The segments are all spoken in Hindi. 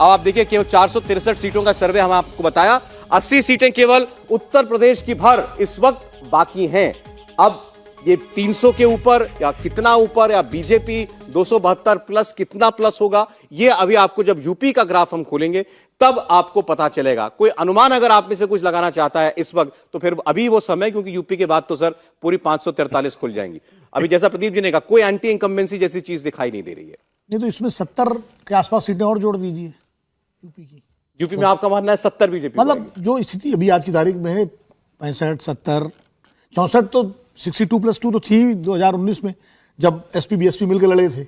अब आप देखिए केवल 463 सीटों का सर्वे हम आपको बताया, 80 सीटें केवल उत्तर प्रदेश की भर इस वक्त बाकी हैं। अब ये 300 के ऊपर या कितना ऊपर, या बीजेपी 272 प्लस कितना प्लस होगा, ये अभी आपको जब यूपी का ग्राफ हम खोलेंगे तब आपको पता चलेगा। कोई अनुमान अगर आप में से कुछ लगाना चाहता है इस वक्त, तो फिर अभी वो समय, क्योंकि यूपी के बाद तो सर पूरी 543 खुल जाएंगी। अभी जैसा प्रदीप जी ने कहा, कोई एंटी इनकम्बेंसी जैसी चीज दिखाई नहीं दे रही है। नहीं तो इसमें 70 के आसपास सीटें और जोड़ दीजिए यूपी की। यूपी में आपका मानना है 70 बीजेपी, मतलब जो स्थिति अभी आज की तारीख में है, 65, 70, 64 तो 62+2 तो थी 2019 में जब एसपी बीएसपी मिलकर लड़े थे।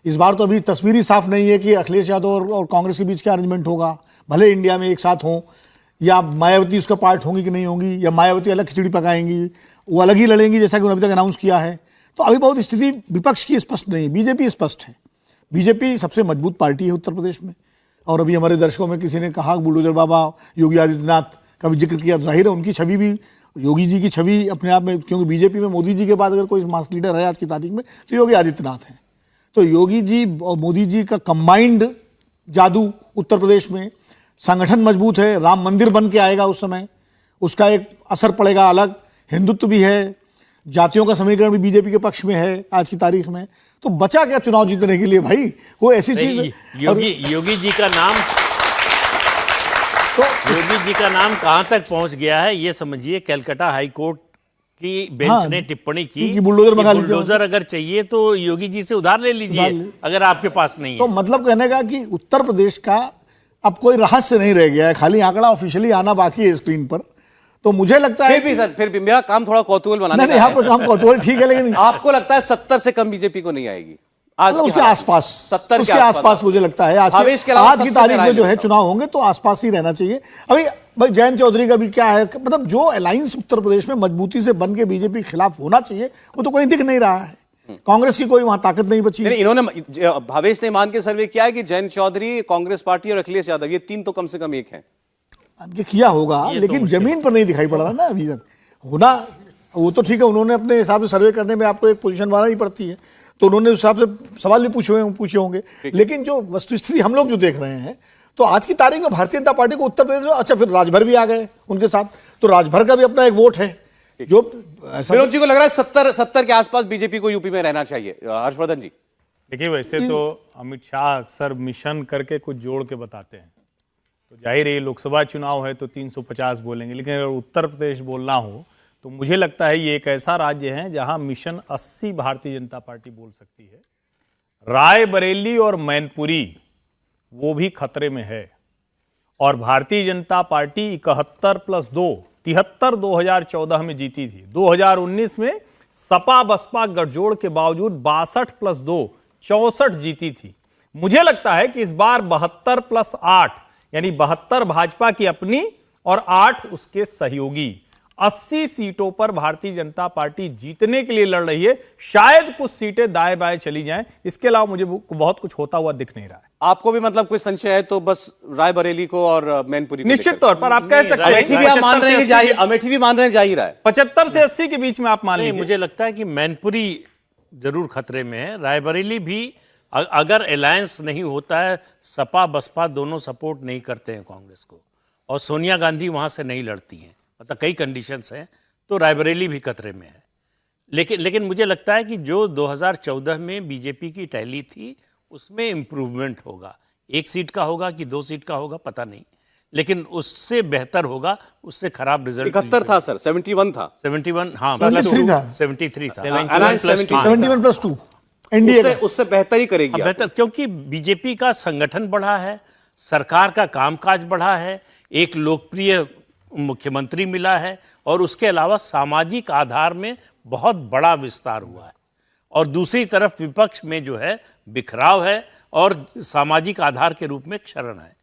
इस बार तो अभी तस्वीर ही साफ नहीं है कि अखिलेश यादव और कांग्रेस के बीच क्या अरेंजमेंट होगा। भले इंडिया में एक साथ हों, या मायावती उसका पार्ट होंगी कि नहीं होंगी, या मायावती अलग खिचड़ी पकाएंगी, वो अलग ही लड़ेंगी जैसा कि उन्होंने अभी तक अनाउंस किया है। तो अभी बहुत स्थिति विपक्ष की स्पष्ट नहीं है, बीजेपी स्पष्ट है। बीजेपी सबसे मजबूत पार्टी है उत्तर प्रदेश में। और अभी हमारे दर्शकों में किसी ने कहा बुलडोजर बाबा योगी आदित्यनाथ का भी जिक्र किया, जाहिर है उनकी छवि भी, योगी जी की छवि अपने आप में, क्योंकि बीजेपी में मोदी जी के बाद अगर कोई मास लीडर है आज की तारीख में तो योगी आदित्यनाथ हैं। तो योगी जी और मोदी जी का कंबाइंड जादू उत्तर प्रदेश में, संगठन मजबूत है, राम मंदिर बन के आएगा उस समय, उसका एक असर पड़ेगा अलग। हिंदुत्व भी है, जातियों का समीकरण भी बीजेपी के पक्ष में है आज की तारीख में। तो बचा क्या चुनाव जीतने के लिए भाई, वो ऐसी चीज। योगी जी का नाम, तो योगी जी का नाम कहां तक पहुंच गया है ये समझिए। कलकत्ता हाई कोर्ट की बेंच ने टिप्पणी की कि बुलडोजर अगर चाहिए तो योगी जी से उधार ले लीजिए अगर आपके पास नहीं है। तो मतलब कहने का कि उत्तर प्रदेश का अब कोई रहस्य नहीं रह गया है, खाली आंकड़ा ऑफिशियली आना बाकी है स्क्रीन पर। तो मुझे लगता है फिर भी मेरा काम थोड़ा कौतूहल बनाने नहीं, यहाँ पर काम कौतूहल ठीक है, लेकिन आपको लगता है 70 से कम बीजेपी को नहीं आएगी आज उसके आसपास, 70 उसके आसपास मुझे लगता है। आज की तारीख में जो है चुनाव होंगे तो आसपास ही रहना चाहिए। अभी भाई जयंत चौधरी का भी क्या है, मतलब जो अलायंस उत्तर प्रदेश में मजबूती से बन के बीजेपी के खिलाफ होना चाहिए वो तो कहीं दिख नहीं रहा है। कांग्रेस की कोई वहां ताकत नहीं बची। इन्होंने, भावेश ने मान के सर्वे किया है कि जयंत चौधरी, कांग्रेस पार्टी और अखिलेश यादव, ये तीन तो कम से कम एक है। किया होगा, लेकिन जमीन पर नहीं दिखाई पड़ रहा ना अभी तक। होना वो तो ठीक है, उन्होंने अपने हिसाब से सर्वे करने में आपको एक पोजीशन बनानी ही पड़ती है, तो उन्होंने उस हिसाब से सवाल भी पूछे होंगे। लेकिन जो वस्तुस्थिति हम लोग जो देख रहे हैं, तो आज की तारीख में भारतीय जनता पार्टी को उत्तर प्रदेश में, अच्छा फिर राजभर भी आ गए उनके साथ, तो राजभर का भी अपना एक वोट है। जो विनोद जी को लग रहा है 70 के आसपास बीजेपी को यूपी में रहना चाहिए। हर्षवर्धन जी देखिए, वैसे तो अमित शाह अक्सर मिशन करके कुछ जोड़ के बताते हैं, तो जाहिर है लोकसभा चुनाव है तो 350 बोलेंगे, लेकिन अगर उत्तर प्रदेश बोलना हो तो मुझे लगता है ये एक ऐसा राज्य है जहां मिशन 80 भारतीय जनता पार्टी बोल सकती है। रायबरेली और मैनपुरी वो भी खतरे में है, और भारतीय जनता पार्टी 71+2 73 2014 में जीती थी। 2019 में सपा बसपा गठजोड़ के बावजूद 62+2 64 जीती थी। मुझे लगता है कि इस बार 72+8 यानी 72 भाजपा की अपनी और 8 उसके सहयोगी, 80 सीटों पर भारतीय जनता पार्टी जीतने के लिए लड़ रही है। शायद कुछ सीटें दाएं बाएं चली जाएं, इसके अलावा मुझे बहुत कुछ होता हुआ दिख नहीं रहा है। आपको भी मतलब कोई संशय है तो बस रायबरेली को और मैनपुरी को निश्चित तौर पर आप कह सकते हैं। अमेठी भी आप मान रहे हैं, अमेठी भी मान रहे हैं, जा ही रहा है 75 से 80 के बीच में आप मान लीजिए। मुझे लगता है कि मैनपुरी जरूर खतरे में है। रायबरेली भी अगर अलायंस नहीं होता है, सपा बसपा दोनों सपोर्ट नहीं करते हैं कांग्रेस को, और सोनिया गांधी वहां से नहीं लड़ती हैं, मतलब कई कंडीशंस हैं, तो रायबरेली भी खतरे में है। लेकिन मुझे लगता है कि जो 2014 में बीजेपी की टैली थी उसमें इम्प्रूवमेंट होगा। 1 सीट का होगा कि 2 सीट का होगा पता नहीं, लेकिन उससे बेहतर होगा, उससे खराब रिजल्ट। 71 था सर, 71 था, 71 हाँ 73 था, 71+2 एनडीए उससे बेहतर ही करेगी, बेहतर, क्योंकि बीजेपी का संगठन बढ़ा है, सरकार का कामकाज बढ़ा है, एक लोकप्रिय मुख्यमंत्री मिला है, और उसके अलावा सामाजिक आधार में बहुत बड़ा विस्तार हुआ है, और दूसरी तरफ विपक्ष में जो है बिखराव है और सामाजिक आधार के रूप में क्षरण है।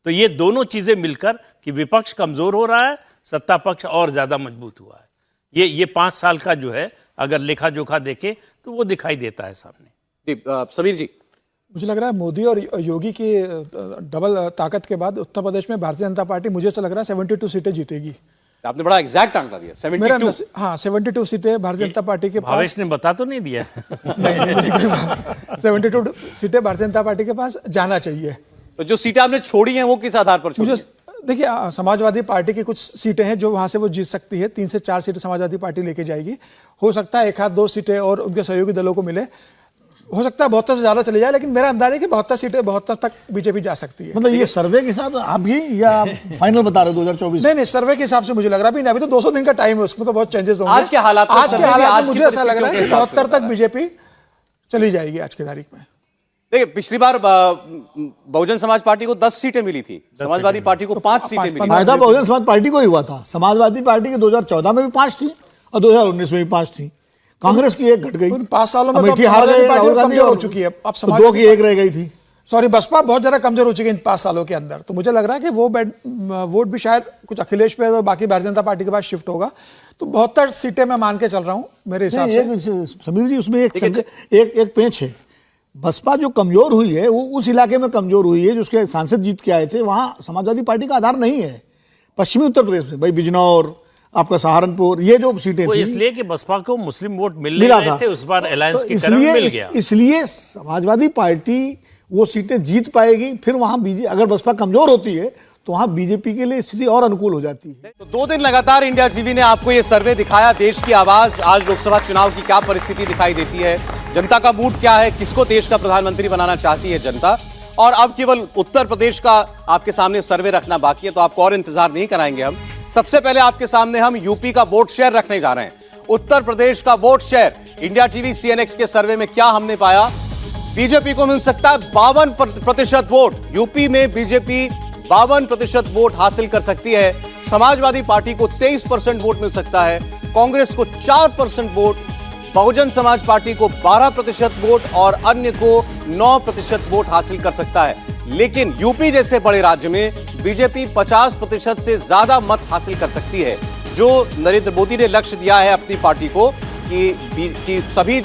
तो ये दोनों चीजें मिलकर कि विपक्ष कमजोर हो रहा है, सत्ता पक्ष और ज्यादा मजबूत हुआ है। ये 5 साल का जो है अगर लेखा जोखा देखें तो वो दिखाई देता है सामने। समीर जी, मुझे लग रहा है मोदी और योगी की डबल ताकत के बाद उत्तर प्रदेश में भारतीय जनता पार्टी, मुझे ऐसा लग रहा है 72 सीटें जीतेगी। आपने बड़ा एग्जैक्ट आंकड़ा दिया, 72। हाँ 72 सीटें भारतीय जनता पार्टी के पास। भावेश ने बता तो नहीं दिया। नहीं 72 सीटें भारतीय जनता पार्टी के पास जाना चाहिए। तो जो सीटें आपने छोड़ी हैं वो किस आधार पर छोड़ी मुझे हैं? देखिए, समाजवादी पार्टी की कुछ सीटें हैं जो वहां से वो जीत सकती है। 3 से 4 सीटें समाजवादी पार्टी लेके जाएगी। हो सकता है 1-2 सीटें और उनके सहयोगी दलों को मिले। हो सकता है 72 से ज्यादा चले जाए, लेकिन मेरा अंदाजा है कि 72 सीटें 72 तक बीजेपी जा सकती है। मतलब ये सर्वे के हिसाब से आप ही या फाइनल बता रहे हो 2024? नहीं, सर्वे के हिसाब से मुझे लग रहा है अभी तो 200 दिन का टाइम है, उसमें तो बहुत चेंजेस होंगे। आज के हालात में, आज के सर्वे भी हालात आज में की मुझे ऐसा लग रहा है कि परिस्थितियों के हिसाब से 72 तक बता बीजेपी चली जाएगी आज की तारीख में। देखिए, पिछली बार बहुजन समाज पार्टी को 10 सीटें मिली थी, समाजवादी पार्टी को 5 सीटें मिली थी। फायदा बहुजन समाज पार्टी को ही हुआ था। समाजवादी पार्टी के 2014 में भी 5 थी और 2019 में भी 5 थी। कांग्रेस की 1 घट गई। उन 5 सालों में तो अमेठी हार गए, समाजवादी पार्टी राहुल गांधी कमजोर हो और चुकी है। अब तो 2 की 1 रह गई थी। सॉरी, बसपा बहुत ज्यादा कमजोर हो चुकी है इन 5 सालों के अंदर। तो मुझे लग रहा है कि वो वोट भी शायद कुछ अखिलेश पे और बाकी भारतीय जनता पार्टी के पास शिफ्ट होगा। तो 72 सीटें मैं मान के चल रहा हूं मेरे हिसाब से। समीर जी, उसमें एक पेंच है। बसपा जो कमजोर हुई है वो उस इलाके में कमजोर हुई है जो उसके सांसद जीत के आए थे, वहां समाजवादी पार्टी का आधार नहीं है। पश्चिमी उत्तर प्रदेश में भाई बिजनौर, आपका सहारनपुर, ये जो सीटें वो थी, इसलिए कि बसपा को मुस्लिम वोट मिला मिल था। रहे थे, उस बार अलायंस तो के कारण मिल गया। इसलिए समाजवादी पार्टी वो सीटें जीत पाएगी। फिर वहां अगर बसपा कमजोर होती है तो वहां बीजेपी के लिए स्थिति और अनुकूल हो जाती है। तो 2 दिन लगातार इंडिया टीवी ने आपको ये सर्वे दिखाया, देश की आवाज, आज लोकसभा चुनाव की क्या परिस्थिति दिखाई देती है, जनता का मूड क्या है, किसको देश का प्रधानमंत्री बनाना चाहती है जनता। और अब केवल उत्तर प्रदेश का आपके सामने सर्वे रखना बाकी है, तो आपको और इंतजार नहीं कराएंगे हम। सबसे पहले आपके सामने हम यूपी का वोट शेयर रखने जा रहे हैं। उत्तर प्रदेश का vote share India TV CNX के सर्वे में क्या हमने पाया? बीजेपी को मिल सकता है 52% वोट। यूपी में बीजेपी 52% वोट हासिल कर सकती है। समाजवादी पार्टी को 23% वोट मिल सकता है, कांग्रेस को 4% वोट, बहुजन समाज पार्टी को 12% वोट और अन्य को 9% वोट हासिल कर सकता है। लेकिन यूपी जैसे बड़े राज्य में बीजेपी 50% से ज्यादा मत हासिल कर सकती है। जो नरेंद्र मोदी ने लक्ष्य दिया है अपनी पार्टी को कि सभी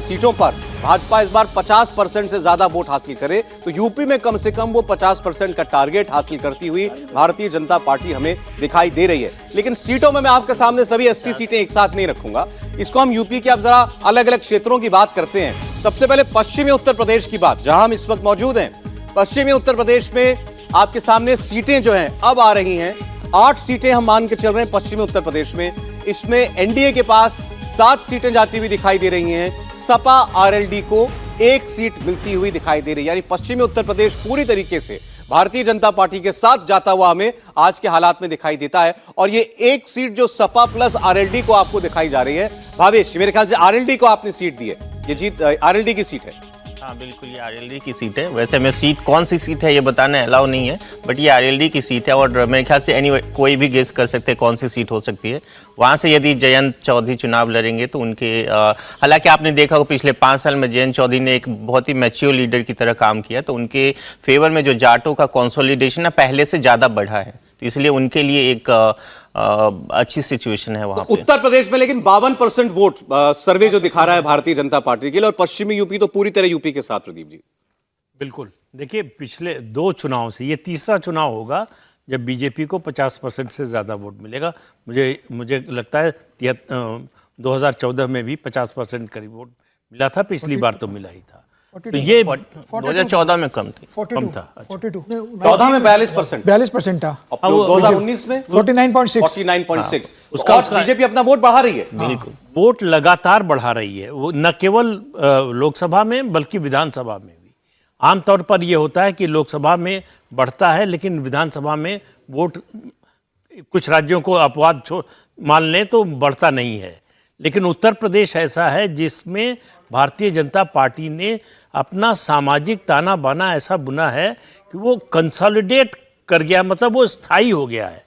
सीटों पर भाजपा इस बार 50% से ज्यादा वोट हासिल करे, तो यूपी में कम से कम वो 50% का टारगेट हासिल करती हुई भारतीय जनता पार्टी हमें दिखाई दे रही है। लेकिन सीटों में मैं आपके सामने सभी 80 सीटें एक साथ नहीं रखूंगा। इसको हम यूपी के अब जरा अलग अलग क्षेत्रों की बात करते हैं। सबसे पहले पश्चिमी उत्तर प्रदेश की बात, जहां हम इस वक्त मौजूद हैं। पश्चिमी उत्तर प्रदेश में आपके सामने सीटें जो हैं अब आ रही हैं। 8 सीटें हम मान के चल रहे हैं पश्चिमी उत्तर प्रदेश में। इसमें एनडीए के पास 7 सीटें जाती हुई दिखाई दे रही हैं। सपा आरएलडी को 1 सीट मिलती हुई दिखाई दे रही है। यानी पश्चिमी उत्तर प्रदेश पूरी तरीके से भारतीय जनता पार्टी के साथ जाता हुआ हमें आज के हालात में दिखाई देता है। और ये 1 सीट जो सपा प्लस आरएलडी को आपको दिखाई जा रही है, भावेश, मेरे ख्याल से आरएलडी को आपने सीट दी है, ये जीत आरएलडी की सीट है। हाँ बिल्कुल, ये आरएलडी की सीट है। वैसे मैं सीट कौन सी सीट है ये बताना अलाउ नहीं है, बट ये आरएलडी की सीट है। और मेरे ख्याल से एनीवे कोई भी गेस कर सकते हैं कौन सी सीट हो सकती है। वहाँ से यदि जयंत चौधरी चुनाव लड़ेंगे तो उनके हालांकि आपने देखा होगा पिछले 5 साल में जयंत चौधरी ने एक बहुत ही मैच्योर लीडर की तरह काम किया, तो उनके फेवर में जो जाटों का कंसोलिडेशन है पहले से ज़्यादा बढ़ा है, तो इसलिए उनके लिए एक अच्छी सिचुएशन है वहाँ पे। उत्तर प्रदेश में लेकिन 52% वोट सर्वे जो दिखा रहा है भारतीय जनता पार्टी के लिए, और पश्चिमी यूपी तो पूरी तरह यूपी के साथ। प्रदीप जी, बिल्कुल, देखिए पिछले 2 चुनाव से ये तीसरा चुनाव होगा जब बीजेपी को 50% से ज़्यादा वोट मिलेगा। मुझे लगता है 2014 में भी 50% करीब वोट मिला था, पिछली बार तो मिला ही था। तो ये 2014 में कम थी, कम था। 42 14 में 42% था। अब 2019 में 49.6 उसका बीजेपी अपना वोट बढ़ा रही है। बिल्कुल, वोट लगातार बढ़ा रही है, वो न केवल लोकसभा में बल्कि विधानसभा में भी। आमतौर पर यह होता है कि लोकसभा में बढ़ता है लेकिन विधानसभा में वोट कुछ राज्यों को अपवाद मान लें तो बढ़ता नहीं है। लेकिन उत्तर प्रदेश ऐसा है जिसमें भारतीय जनता पार्टी ने अपना सामाजिक ताना बाना ऐसा बुना है कि वो कंसोलिडेट कर गया, मतलब वो स्थायी हो गया है।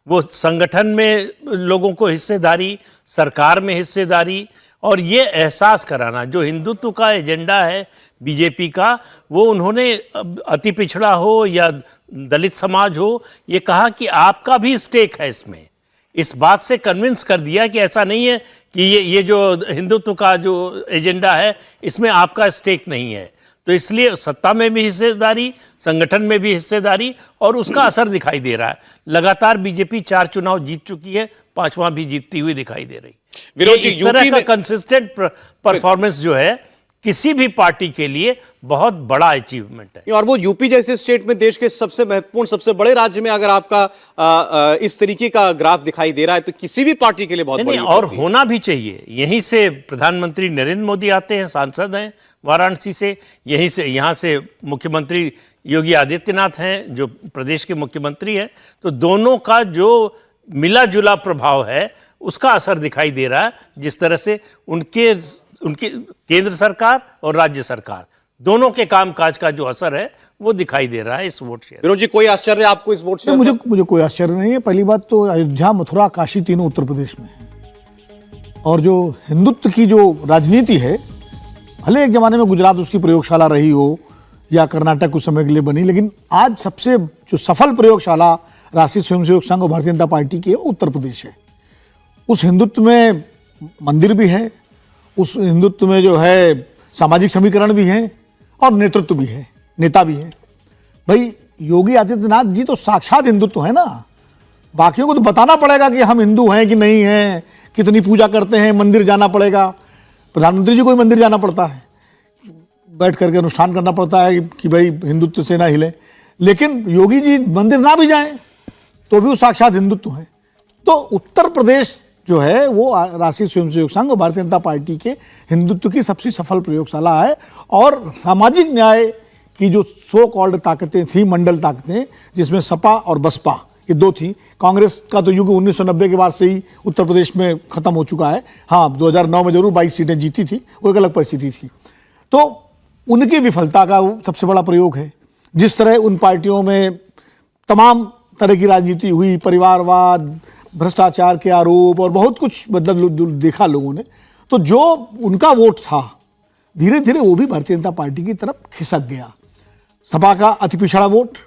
वो संगठन में लोगों को हिस्सेदारी, सरकार में हिस्सेदारी, और ये एहसास कराना जो हिंदुत्व का एजेंडा है बीजेपी का, वो उन्होंने अति पिछड़ा हो या दलित समाज हो, ये कहा कि आपका भी स्टेक है इसमें। इस बात से कन्विंस कर दिया कि ऐसा नहीं है कि ये जो हिंदुत्व का जो एजेंडा है इसमें आपका स्टेक नहीं है। तो इसलिए सत्ता में भी हिस्सेदारी, संगठन में भी हिस्सेदारी, और उसका असर दिखाई दे रहा है। लगातार बीजेपी 4 चुनाव जीत चुकी है, 5वां भी जीतती हुई दिखाई दे रही। विरोध जी, इस तरह का कंसिस्टेंट परफॉर्मेंस जो है किसी भी पार्टी के लिए बहुत बड़ा अचीवमेंट है। और वो यूपी जैसे स्टेट में देश के सबसे महत्वपूर्ण, सबसे बड़े राज्य में अगर आपका इस तरीके का ग्राफ दिखाई दे रहा है तो किसी भी पार्टी के लिए बहुत बड़ी नहीं, और उपलब्धि है। होना भी चाहिए। यहीं से प्रधानमंत्री नरेंद्र मोदी आते हैं, सांसद हैं वाराणसी से, यहीं से, यहाँ से मुख्यमंत्री योगी आदित्यनाथ हैं जो प्रदेश के मुख्यमंत्री हैं। तो दोनों का जो मिला जुला प्रभाव है उसका असर दिखाई दे रहा है, जिस तरह से उनके केंद्र सरकार और राज्य सरकार दोनों के कामकाज का जो असर है वो दिखाई दे रहा है इस वोट शेयर। विनोद जी, कोई आश्चर्य आपको इस वोट शेयर मुझे पर? मुझे कोई आश्चर्य नहीं है। पहली बात तो अयोध्या, मथुरा, काशी तीनों उत्तर प्रदेश में है। और जो हिंदुत्व की जो राजनीति है, भले एक जमाने में गुजरात उसकी प्रयोगशाला रही हो या कर्नाटक कुछ समय के लिए बनी, लेकिन आज सबसे जो सफल प्रयोगशाला राष्ट्रीय स्वयंसेवक संघ और भारतीय जनता पार्टी की है उत्तर प्रदेश है। उस हिंदुत्व में मंदिर भी है, उस हिंदुत्व में जो है सामाजिक समीकरण भी है और नेतृत्व भी है, नेता भी है। भाई योगी आदित्यनाथ जी तो साक्षात हिंदुत्व है ना। बाकियों को तो बताना पड़ेगा कि हम हिंदू हैं कि नहीं हैं, कितनी पूजा करते हैं, मंदिर जाना पड़ेगा। प्रधानमंत्री जी को भी मंदिर जाना पड़ता है, बैठ करके अनुष्ठान करना पड़ता है कि भाई हिंदुत्व से ना हिले। लेकिन योगी जी मंदिर ना भी जाएं तो भी वो साक्षात हिंदुत्व है। तो उत्तर प्रदेश जो है वो राष्ट्रीय स्वयंसेवक संघ और भारतीय जनता पार्टी के हिंदुत्व की सबसे सफल प्रयोगशाला है। और सामाजिक न्याय की जो सो कॉल्ड ताकतें थी, मंडल ताकतें, जिसमें सपा और बसपा ये दो थी। कांग्रेस का तो युग 1990 के बाद से ही उत्तर प्रदेश में खत्म हो चुका है। हाँ, 2009 में जरूर 22 सीटें जीती थी, वो एक अलग परिस्थिति थी। तो उनकी विफलता का वो सबसे बड़ा प्रयोग है। जिस तरह उन पार्टियों में तमाम तरह की राजनीति हुई, परिवारवाद, भ्रष्टाचार के आरोप और बहुत कुछ मतलब देखा लोगों ने, तो जो उनका वोट था धीरे धीरे वो भी भारतीय जनता पार्टी की तरफ खिसक गया। सपा का अति पिछड़ा वोट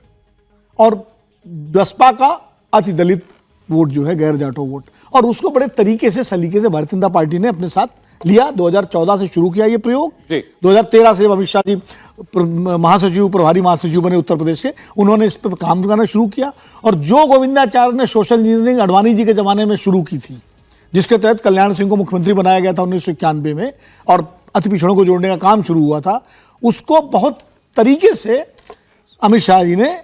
और बसपा का अति दलित वोट जो है, गैर जाटो वोट, और उसको बड़े तरीके से सलीके से भारतीय जनता पार्टी ने अपने साथ लिया। 2014 से शुरू किया ये प्रयोग। 2013 से अमित शाह जी महासचिव, प्रभारी महासचिव बने उत्तर प्रदेश के, उन्होंने इस पर काम करना शुरू किया। और जो गोविंदाचार्य ने सोशल इंजीनियरिंग अडवाणी जी के जमाने में शुरू की थी, जिसके तहत कल्याण सिंह को मुख्यमंत्री बनाया गया था 1991 में और अति पिछड़ों को जोड़ने का काम शुरू हुआ था, उसको बहुत तरीके से अमित शाह जी ने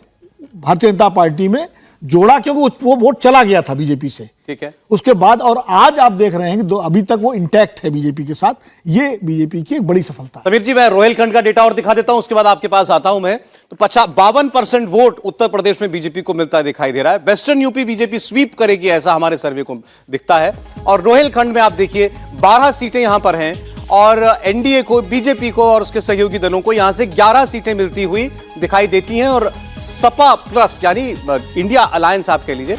भारतीय जनता पार्टी में जोड़ा, क्योंकि वो वोट चला गया था बीजेपी से। ठीक है। उसके बाद और आज आप देख रहे हैं कि अभी तक वो इंटैक्ट है बीजेपी के साथ। ये बीजेपी की एक बड़ी सफलता है। समीर जी, मैं रोहिलखंड का डेटा और दिखा देता हूं, उसके बाद आपके पास आता हूं मैं। तो 52% वोट उत्तर प्रदेश में बीजेपी को मिलता दिखाई दे रहा है। वेस्टर्न यूपी बीजेपी स्वीप करेगी, ऐसा हमारे सर्वे को दिखता है। और रोहिलखंड में आप देखिए 12 सीटें यहां पर हैं और एनडीए को, बीजेपी को और उसके सहयोगी दलों को यहां से 11 सीटें मिलती हुई दिखाई देती हैं। और सपा प्लस यानी इंडिया अलायंस आप कह लीजिए,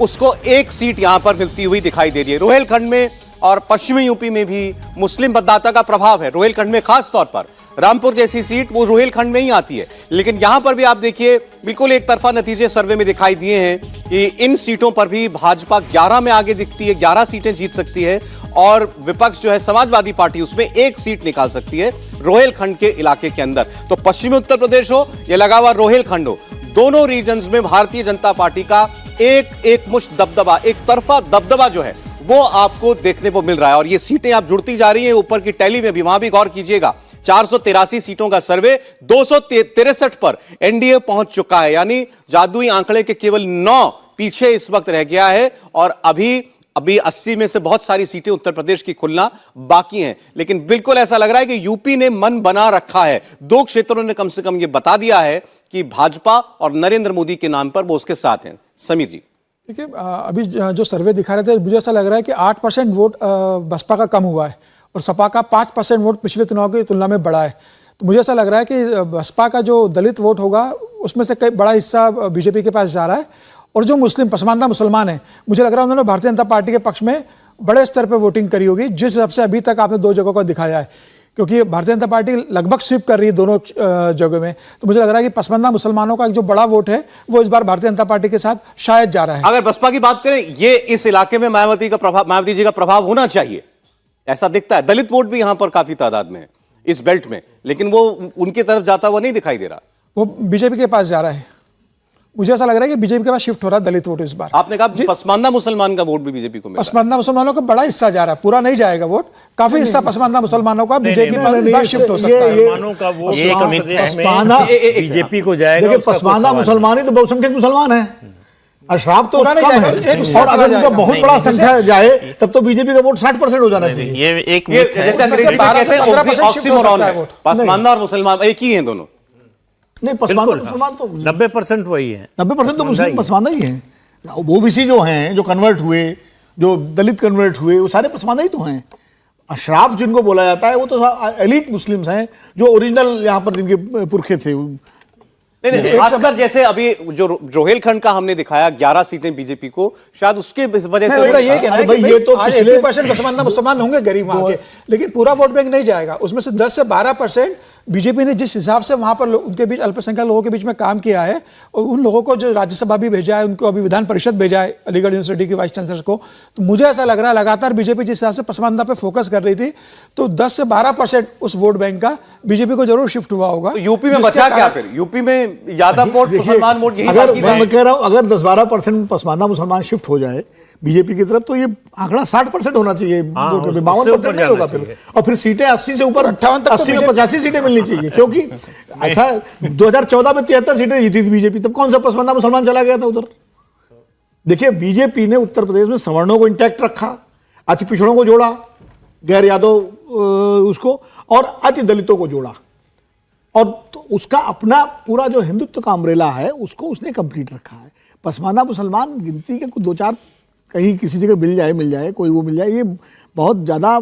उसको 1 सीट यहां पर मिलती हुई दिखाई दे रही है। रोहिलखंड में और पश्चिमी यूपी में भी मुस्लिम मतदाता का प्रभाव है। रोहिलखंड में खास तौर पर रामपुर जैसी सीट वो रोहिलखंड में ही आती है। लेकिन यहां पर भी आप देखिए बिल्कुल एक तरफा नतीजे सर्वे में दिखाई दिए हैं कि इन सीटों पर भी भाजपा 11 में आगे दिखती है, 11 सीटें जीत सकती है और विपक्ष जो है समाजवादी पार्टी उसमें 1 सीट निकाल सकती है रोहिलखंड के इलाके के अंदर। तो पश्चिमी उत्तर प्रदेश हो या लगा हुआ रोहिलखंड हो, दोनों रीजन्स में भारतीय जनता पार्टी का एक मुश्त दबदबा, एक तरफा दबदबा जो है वो आपको देखने को मिल रहा है। और ये सीटें आप जुड़ती जा रही हैं ऊपर की टैली में भी, वहां भी गौर कीजिएगा। 483 सीटों का सर्वे, 263 पर एनडीए पहुंच चुका है, यानी जादुई आंकड़े के केवल 9 पीछे इस वक्त रह गया है। और अभी 80 में से बहुत सारी सीटें उत्तर प्रदेश की खुलना बाकी हैं। लेकिन बिल्कुल ऐसा लग रहा है कि यूपी ने मन बना रखा है। 2 क्षेत्रों ने कम से कम यह बता दिया है कि भाजपा और नरेंद्र मोदी के नाम पर वो उसके साथ हैं। समीर जी, देखिए, अभी जो सर्वे दिखा रहे थे, मुझे ऐसा लग रहा है कि 8% वोट बसपा का कम हुआ है और सपा का 5% वोट पिछले चुनाव की तुलना में बढ़ा है। तो मुझे ऐसा लग रहा है कि बसपा का जो दलित वोट होगा उसमें से कई बड़ा हिस्सा बीजेपी के पास जा रहा है। और जो पसमानदा मुसलमान हैं, मुझे लग रहा है उन्होंने भारतीय जनता पार्टी के पक्ष में बड़े स्तर पर वोटिंग करी होगी, जिस हिसाब से अभी तक आपने 2 जगहों को दिखाया है। क्योंकि भारतीय जनता पार्टी लगभग स्वीप कर रही है दोनों जगह में, तो मुझे लग रहा है कि पसमानदा मुसलमानों का जो बड़ा वोट है वो इस बार भारतीय जनता पार्टी के साथ शायद जा रहा है। अगर बसपा की बात करें, ये इस इलाके में मायावती जी का प्रभाव होना चाहिए, ऐसा दिखता है। दलित वोट भी यहां पर काफी तादाद में है इस बेल्ट में, लेकिन वो उनकी तरफ जाता हुआ नहीं दिखाई दे रहा, वो बीजेपी के पास जा रहा है। मुझे ऐसा लग रहा है कि बीजेपी के पास शिफ्ट हो रहा है दलित वोट इस बार। आपने कहा पसमानदा मुसलमान का वोट भी बीजेपी को मिल रहा है। पसमानदा मुसलमानों का बड़ा हिस्सा जा रहा है, पूरा नहीं जाएगा वोट, काफी हिस्सा पसमानदा मुसलमानों का बीजेपी के पास शिफ्ट हो सकता है। मुसलमानों का वोट ये उत्तर कमिट प्रदेश में पसमानदा- बीजेपी को जाएगा। देखिए, उसका कोई पसमानदा सवाल नहीं। मुसलमान ही तो बहुसंख्यक मुसलमान है। अशराफ तो पूरा नहीं कम जाएगा, है, एक हिस्सा और चला अगर उनका जाएगा। बहुत बड़ा संख्या जाए तब तो बीजेपी का वोट 60% हो जाना चाहिए। ये एक ये मिथ है। जैसे अंग्रेजी में 12 से कहते हैं 15% शिफ्ट हो ऑक्सीमोरॉन सकता है है, वोट। पसमानदा और मुसलमान एक ही हैं दोनों। नहीं, पसमानदा बिल्कुल, मुसलमान तो 90% वही है। 90% तो पसमानदा मुस्लिम ही है। पसमानदा ही है। ओबीसी जो हैं, जो कन्वर्ट हुए, जो दलित कन्वर्ट हुए, वो सारे पसमानदा ही तो हैं। अशराफ जिनको बोला जाता है वो तो एलीट मुस्लिम्स हैं, जो ओरिजिनल यहाँ पर जिनके पुरखे थे। नहीं, खासकर जैसे अभी जो रोहेलखंड का हमने दिखाया 11 सीटें बीजेपी को, शायद उसके वजह से मेरा ये कहना है भाई, कि ये भाई तो आज पिछले- 80% पसमानदा मुसलमान होंगे गरीब वहां के, लेकिन पूरा वोट बैंक नहीं जाएगा। उसमें से 10 से 12% बीजेपी ने जिस हिसाब से वहां पर उनके बीच अल्पसंख्यक लोगों के बीच में काम किया है, और उन लोगों को जो राज्यसभा भी भेजा है, उनको अभी विधान परिषद भेजा है अलीगढ़ यूनिवर्सिटी के वाइस चांसलर को, तो मुझे ऐसा लग रहा है लगातार बीजेपी जिस हिसाब से पसमानदा पे फोकस कर रही थी, तो 10 से 12% उस वोट बैंक का बीजेपी को जरूर शिफ्ट हुआ होगा। तो यूपी में जिसके बचा क्या? कारण- फिर यूपी में यादव वोट, देखिए, मुसलमान वोट यही अगर बाकी था। मैं कह रहा हूं, अगर 10-12% पसमानदा मुसलमान शिफ्ट हो जाए बीजेपी की तरफ, तो ये आंकड़ा 60% होना चाहिए। हाँ, उससे ऊपर 52% नहीं होगा जाना फिर। और फिर सीटें 80 से ऊपर, 58 तक तो 80 में 85 सीटें मिलनी चाहिए, क्योंकि ऐसा 2014 में 73 सीटें जीती थी बीजेपी, तब कौन सा पसमानदा मुसलमान चला गया था उधर? देखिए, बीजेपी ने उत्तर प्रदेश में सवर्णों को इंटैक्ट रखा, अति पिछड़ों को जोड़ा, गैर यादव उसको, और अति दलितों को जोड़ा, और तो उसका अपना पूरा जो हिंदुत्व का अम्ब्रेला है उसको उसने कंप्लीट रखा है। पसमानदा मुसलमान गिनती के कुछ 2-4 कहीं किसी जगह मिल जाए कोई वो मिल जाए, ये बहुत ज़्यादा।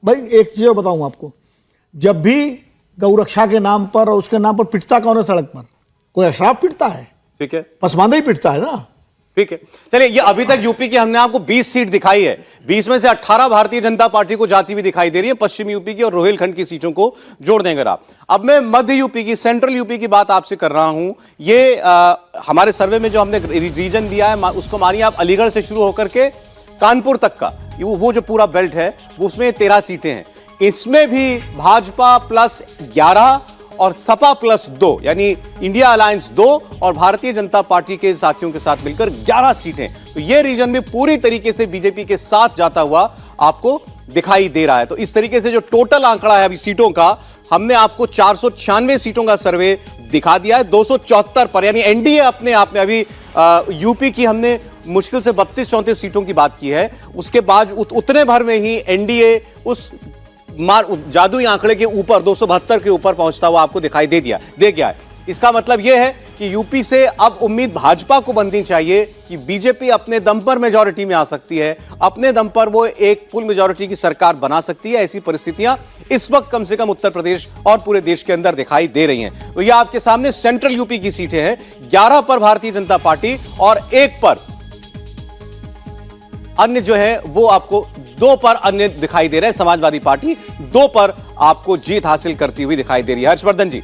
भाई एक चीज़ बताऊँ आपको, जब भी गौरक्षा के नाम पर और उसके नाम पर पिटता कौन है सड़क पर? कोई अशराफ पिटता है? ठीक है, पसमानदा ही पिटता है ना। ठीक है। चलिए, ये अभी तक यूपी की हमने आपको 20 सीट दिखाई है, 20 में से 18 भारतीय जनता पार्टी को जाती हुई दिखाई दे रही है, पश्चिम यूपी की और रोहिलखंड की सीटों को जोड़ देंगे आप। अब मैं मध्य यूपी की, सेंट्रल यूपी की बात आपसे कर रहा हूं। ये हमारे सर्वे में जो हमने रीजन दिया है, उसको मानिए आप अलीगढ़ से शुरू होकर के कानपुर तक का वो जो पूरा बेल्ट है, वो उसमें 13 सीटें हैं। इसमें भी भाजपा प्लस 11 और सपा प्लस 2 यानी इंडिया अलायंस 2 और भारतीय जनता पार्टी के साथियों के साथ मिलकर 11 सीटें। तो ये रीजन में पूरी तरीके से बीजेपी के साथ जाता हुआ आपको दिखाई दे रहा है। तो इस तरीके से जो टोटल आंकड़ा है अभी सीटों का, हमने आपको 496 सीटों का सर्वे दिखा दिया है 274 पर, यानी एनडीए अपने आप में अभी यूपी की हमने मुश्किल से 32-34 सीटों की बात की है, उसके बाद उतने भर में ही एनडीए उस जादुई आंकड़े के ऊपर 272 के ऊपर पहुंचता हुआ आपको दिखाई दे गया है। इसका मतलब यह है कि यूपी से अब उम्मीद भाजपा को बननी चाहिए कि बीजेपी अपने दम पर मेजॉरिटी में आ सकती है, अपने दम पर वो एक फुल मेजॉरिटी की सरकार बना सकती है। ऐसी परिस्थितियां इस वक्त कम से कम उत्तर प्रदेश और पूरे देश के अंदर दिखाई दे रही हैं। तो यह आपके सामने सेंट्रल यूपी की सीटें हैं, 11 पर भारतीय जनता पार्टी और 1 पर अन्य जो है वो आपको 2 पर अन्य दिखाई दे रहे हैं, समाजवादी पार्टी 2 पर आपको जीत हासिल करती हुई दिखाई दे रही है। हर्षवर्धन जी,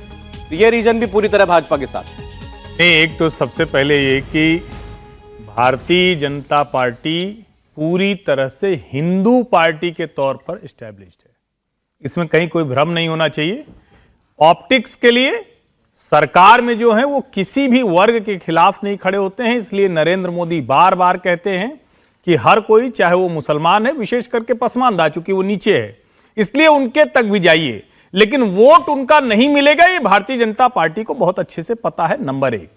तो ये रीजन भी पूरी तरह भाजपा के साथ नहीं, एक तो सबसे पहले ये कि भारतीय जनता पार्टी पूरी तरह से हिंदू पार्टी के तौर पर एस्टैब्लिश्ड है, इसमें कहीं कोई भ्रम नहीं होना चाहिए। ऑप्टिक्स के लिए सरकार में जो है वो किसी भी वर्ग के खिलाफ नहीं खड़े होते हैं, इसलिए नरेंद्र मोदी बार बार कहते हैं कि हर कोई, चाहे वो मुसलमान है, विशेष करके पसमानदा, चूंकि वो नीचे है, इसलिए उनके तक भी जाइए, लेकिन वोट उनका नहीं मिलेगा, ये भारतीय जनता पार्टी को बहुत अच्छे से पता है। नंबर 1,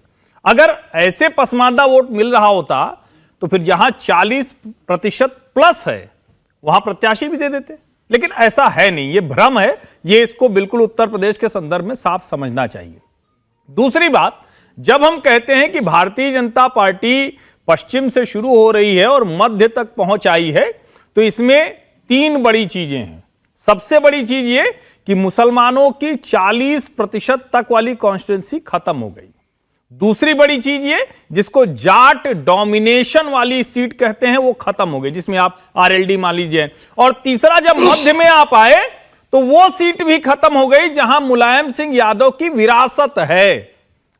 अगर ऐसे पसमानदा वोट मिल रहा होता तो फिर जहां 40% प्लस है वहां प्रत्याशी भी दे देते, लेकिन ऐसा है नहीं, ये भ्रम है, ये इसको बिल्कुल उत्तर प्रदेश के संदर्भ में साफ समझना चाहिए। दूसरी बात, जब हम कहते हैं कि भारतीय जनता पार्टी पश्चिम से शुरू हो रही है और मध्य तक पहुंच आई है, तो इसमें 3 बड़ी चीजें हैं। सबसे बड़ी चीज ये कि मुसलमानों की 40% तक वाली कॉन्स्टिट्यूंसी खत्म हो गई। दूसरी बड़ी चीज ये, जिसको जाट डोमिनेशन वाली सीट कहते हैं, वो खत्म हो गई, जिसमें आप आरएलडी मान लीजिए। और तीसरा, जब मध्य में आप आए तो वो सीट भी खत्म हो गई जहां मुलायम सिंह यादव की विरासत है,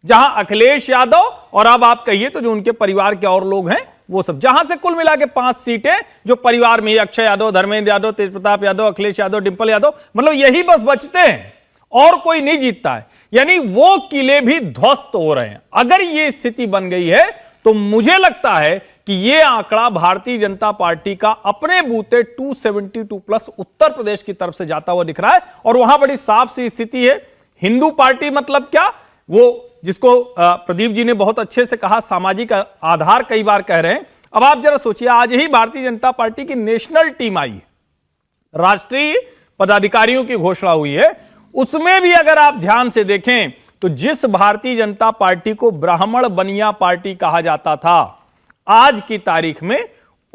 जहां अखिलेश यादव और अब आप कहिए तो जो उनके परिवार के और लोग हैं वो सब, जहां से कुल मिला के 5 सीटें जो परिवार में, अक्षय यादव, धर्मेंद्र यादव, तेज प्रताप यादव, अखिलेश यादव, डिंपल यादव, मतलब यही बस बचते हैं और कोई नहीं जीतता है। यानी वो किले भी ध्वस्त हो रहे हैं। अगर ये स्थिति बन गई है तो मुझे लगता है कि ये आंकड़ा भारतीय जनता पार्टी का अपने बूते 272 प्लस उत्तर प्रदेश की तरफ से जाता हुआ दिख रहा है। और वहां बड़ी साफ सी स्थिति है। हिंदू पार्टी मतलब क्या, वो जिसको प्रदीप जी ने बहुत अच्छे से कहा, सामाजिक आधार कई बार कह रहे हैं। अब आप जरा सोचिए, आज ही भारतीय जनता पार्टी की नेशनल टीम आई, राष्ट्रीय पदाधिकारियों की घोषणा हुई है। उसमें भी अगर आप ध्यान से देखें तो जिस भारतीय जनता पार्टी को ब्राह्मण बनिया पार्टी कहा जाता था, आज की तारीख में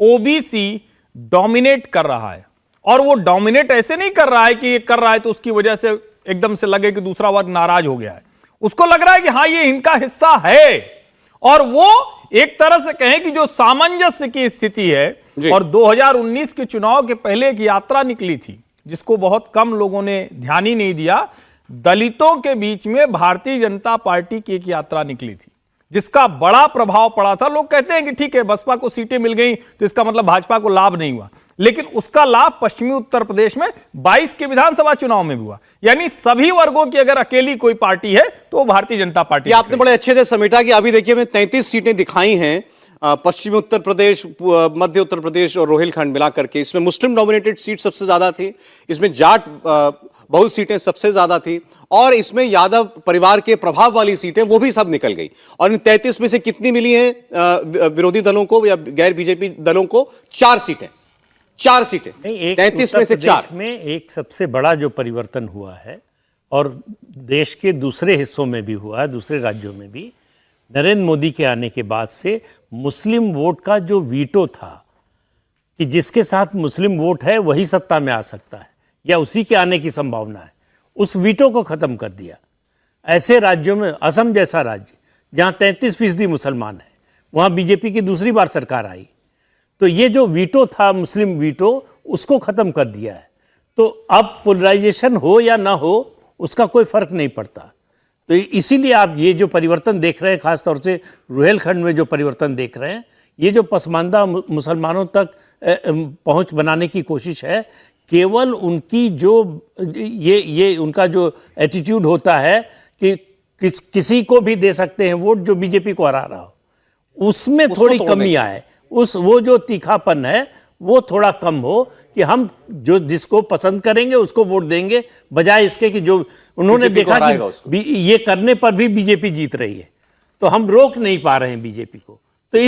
ओबीसी डोमिनेट कर रहा है। और वो डोमिनेट ऐसे नहीं कर रहा है कि ये कर रहा है तो उसकी वजह से एकदम से लगे कि दूसरा वर्ग नाराज हो गया है। उसको लग रहा है कि हां ये इनका हिस्सा है। और वो एक तरह से कहें कि जो सामंजस्य की स्थिति है। और 2019 के चुनाव के पहले एक यात्रा निकली थी जिसको बहुत कम लोगों ने ध्यान ही नहीं दिया। दलितों के बीच में भारतीय जनता पार्टी की एक यात्रा निकली थी जिसका बड़ा प्रभाव पड़ा था। लोग कहते हैं कि ठीक है, बसपा को सीटें मिल गई तो इसका मतलब भाजपा को लाभ नहीं हुआ, लेकिन उसका लाभ पश्चिमी उत्तर प्रदेश में 22 के विधानसभा चुनाव में भी हुआ। यानी सभी वर्गों की अगर अकेली कोई पार्टी है तो वो भारतीय जनता पार्टी। आपने बड़े अच्छे से समेटा कि अभी देखिए, हमें 33 सीटें दिखाई हैं पश्चिमी उत्तर प्रदेश, मध्य उत्तर प्रदेश और रोहिलखंड मिला करके। इसमें मुस्लिम डोमिनेटेड सीट सबसे ज्यादा थी, इसमें जाट बहुल सीटें सबसे ज्यादा थी, और इसमें यादव परिवार के प्रभाव वाली सीटें वो भी सब निकल गई। और इन 33 में से कितनी मिली हैं विरोधी दलों को या गैर बीजेपी दलों को? 4 सीटें। 4 सीटें, 33 में से 4 में एक सबसे बड़ा जो परिवर्तन हुआ है, और देश के दूसरे हिस्सों में भी हुआ है, दूसरे राज्यों में भी, नरेंद्र मोदी के आने के बाद से मुस्लिम वोट का जो वीटो था कि जिसके साथ मुस्लिम वोट है वही सत्ता में आ सकता है या उसी के आने की संभावना है, उस वीटो को खत्म कर दिया। ऐसे राज्यों में, असम जैसा राज्य जहां 33% मुसलमान है, वहां बीजेपी की दूसरी बार सरकार आई, तो ये जो वीटो था, मुस्लिम वीटो, उसको खत्म कर दिया है। तो अब पोलराइजेशन हो या ना हो उसका कोई फर्क नहीं पड़ता। तो इसीलिए आप ये जो परिवर्तन देख रहे हैं, खासतौर से रुहेलखंड में जो परिवर्तन देख रहे हैं, ये जो पसमानदा मुसलमानों तक पहुंच बनाने की कोशिश है, केवल उनकी जो ये उनका जो एटीट्यूड होता है कि किसी को भी दे सकते हैं वोट जो बीजेपी को हरा रहा हो, उसमें थोड़ी कमी आए, वो जो तीखापन है वो थोड़ा कम हो कि हम जो जिसको पसंद करेंगे उसको वोट देंगे, बजाय इसके कि जो उन्होंने देखा कि ये करने पर भी बीजेपी जीत रही है तो हम रोक नहीं पा रहे हैं बीजेपी को। तो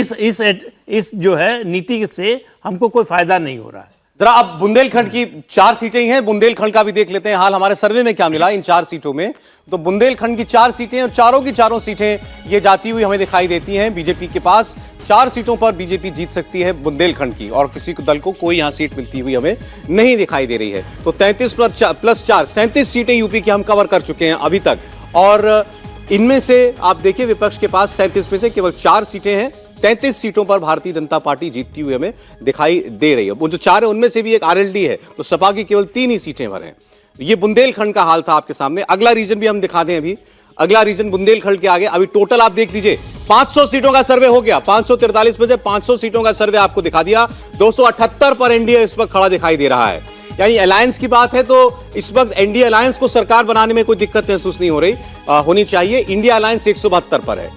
इस जो है नीति से हमको कोई फायदा नहीं हो रहा है। जरा अब बुंदेलखंड की 4 सीटें ही हैं, बुंदेलखंड का भी देख लेते हैं हाल हमारे सर्वे में क्या मिला इन 4 सीटों में। तो बुंदेलखंड की 4 सीटें, और चारों की चारों सीटें ये जाती हुई हमें दिखाई देती हैं बीजेपी के पास। 4 सीटों पर बीजेपी जीत सकती है बुंदेलखंड की, और किसी दल को कोई यहां सीट मिलती हुई हमें नहीं दिखाई दे रही है। तो 33 प्लस 4 37 सीटें यूपी की हम कवर कर चुके हैं अभी तक। और इनमें से आप देखिए, विपक्ष के पास 37 में से केवल 4 सीटें हैं। 33 सीटों पर भारतीय जनता पार्टी जीतती हुई हमें दिखाई दे रही है। वो जो 4 है उनमें से भी एक आरएलडी है, तो सपा की केवल 3 ही सीटें भर हैं। ये बुंदेलखंड का हाल था आपके सामने। अगला रीजन भी हम दिखा दें अभी। अगला रीजन बुंदेलखंड के आगे अभी टोटल आप देख लीजिए, 500 सीटों का सर्वे हो गया। 543 में से 500 सीटों का सर्वे आपको दिखा दिया। 278 पर एनडीए इस वक्त खड़ा दिखाई दे रहा है। यानी अलायंस की बात है तो इस वक्त एनडीए अलायंस को सरकार बनाने में कोई दिक्कत महसूस नहीं हो रही, होनी चाहिए। इंडिया अलायंस 172 पर है।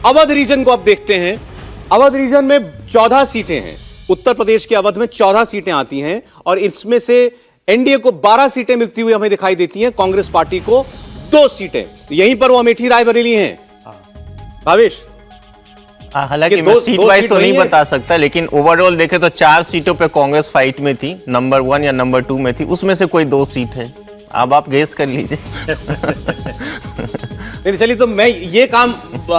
अवध रीजन को अब देखते हैं। अवध रीजन में 14 सीटें हैं। उत्तर प्रदेश के अवध में 14 सीटें आती हैं, और इसमें से एनडीए को 12 सीटें मिलती हुई हमें दिखाई देती हैं, कांग्रेस पार्टी को 2 सीटें। यहीं पर वो अमेठी रायबरेली हैं। भावेश, हालांकि मैं सीट वाइज तो नहीं बता सकता, लेकिन ओवरऑल देखे तो 4 सीटों पे कांग्रेस फाइट में थी, नंबर 1 या नंबर 2 में थी, उसमें से कोई 2 सीट है। अब आप गेस कर लीजिए। चलिए, तो मैं ये काम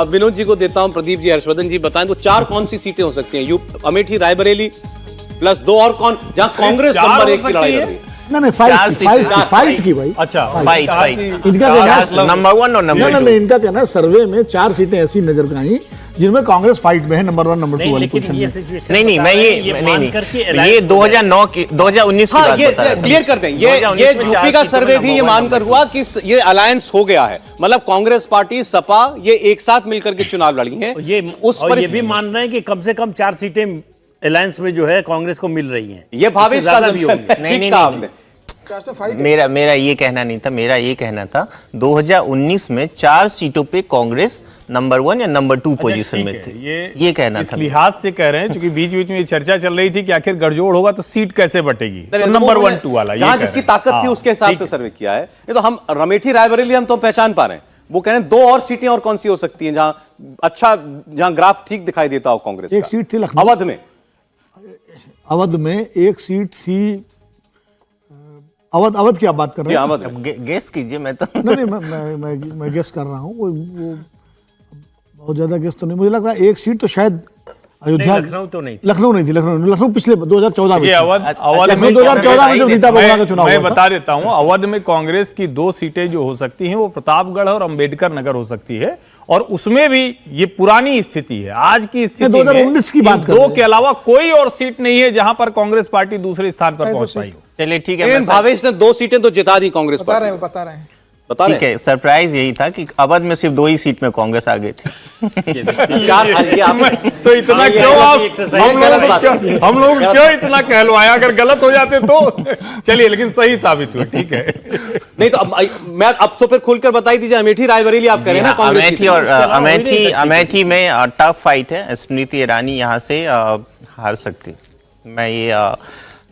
विनोद जी को देता हूं। प्रदीप जी, हर्षवर्धन जी बताएं तो 4 कौन सी सीटें हो सकती हैं? अमेठी रायबरेली प्लस 2 और कौन, जहां कांग्रेस नंबर 1 की लड़ाई लड़ रही है? नहीं, फाइट की भाई। अच्छा, फाइट इनका कहना नंबर 1 और नंबर 2। नहीं, इनका कहना है सर्वे में 4 सीटें ऐसी नजर आई जिनमें कांग्रेस फाइट में है, नंबर 1 नंबर 2 वाली पोजीशन में। नहीं, मैं ये 2009 की 2019 की बात बता रहा हूं। क्लियर कर दें, ये यूपी का सर्वे भी ये मानकर हुआ कि ये अलायंस हो गया है, मतलब कांग्रेस पार्टी, सपा, ये एक साथ मिलकर के चुनाव लड़ी हैं। ये भी मान रहे हैं कि कम से कम 4 सीटें अलायंस में जो है कांग्रेस को मिल रही हैं। ये भावेश का नहीं, मेरा ये कहना नहीं था, मेरा ये कहना था 2019 में 4 सीटों पे कांग्रेस नंबर 1 या नंबर 2 पोजीशन में थी, ये कहना इस था। लिहाज से कह रहे हैं, क्योंकि बीच बीच में ये चर्चा चल रही थी कि आखिर गठजोड़ होगा तो सीट कैसे बटेगी, तो नंबर 1 2 वाला जहां जिसकी ताकत थी उसके हिसाब से सर्वे किया है। ये तो हम अमेठी रायबरेली हम तो पहचान पा रहे हैं, वो कह रहे हैं 2 और सीटें और कौन सी हो सकती हैं जहां ग्राफ ठीक दिखाई देता हो कांग्रेस एक का। सीट थी लखनऊ। अवध में एक सीट थी। अवध की आप बात कर रहे हैं? अवध गेस कीजिए, मैं तो नहीं, मैं गेस कर रहा हूँ। वो बहुत ज्यादा गेस तो नहीं, मुझे लग रहा है एक सीट तो शायद अयोध्या। लखनऊ तो नहीं थी। लखनऊ नहीं थी। लखनऊ पिछले 2014 में ये अवध लखनऊ 2014 में जब रीता बहुगुणा का चुनाव मैं हुआ था। बता देता हूं, अवध में कांग्रेस की 2 सीटें जो हो सकती हैं वो प्रतापगढ़ और अंबेडकर नगर हो सकती है, और उसमें भी ये पुरानी स्थिति है। आज की स्थिति 2019 की बात कर रहे 2 हैं। के अलावा कोई और सीट नहीं है जहां पर कांग्रेस पार्टी दूसरे स्थान पर पहुंच पाई हो। चलिए ठीक है। लेकिन भावेश ने 2 सीटें तो जिता दी कांग्रेस बता पर। रहे हैं, बता रहे हैं। ठीक है, सरप्राइज यही था कि अवध में सिर्फ 2 ही सीट में कांग्रेस आ गई थी। 4 हार के आप तो इतना क्यों आप हम लोग क्यों इतना कहलवाया? अगर गलत हो जाते तो चलिए, लेकिन सही साबित हुआ, ठीक है। नहीं तो अब तो फिर खुलकर बताई दीजिए, अमेठी रायबरेली आप कह रहे हैं ना कांग्रेस की। अमेठी और अमेठी में टफ फाइट है। स्मृति ईरानी यहाँ से हार सकती। मैं ये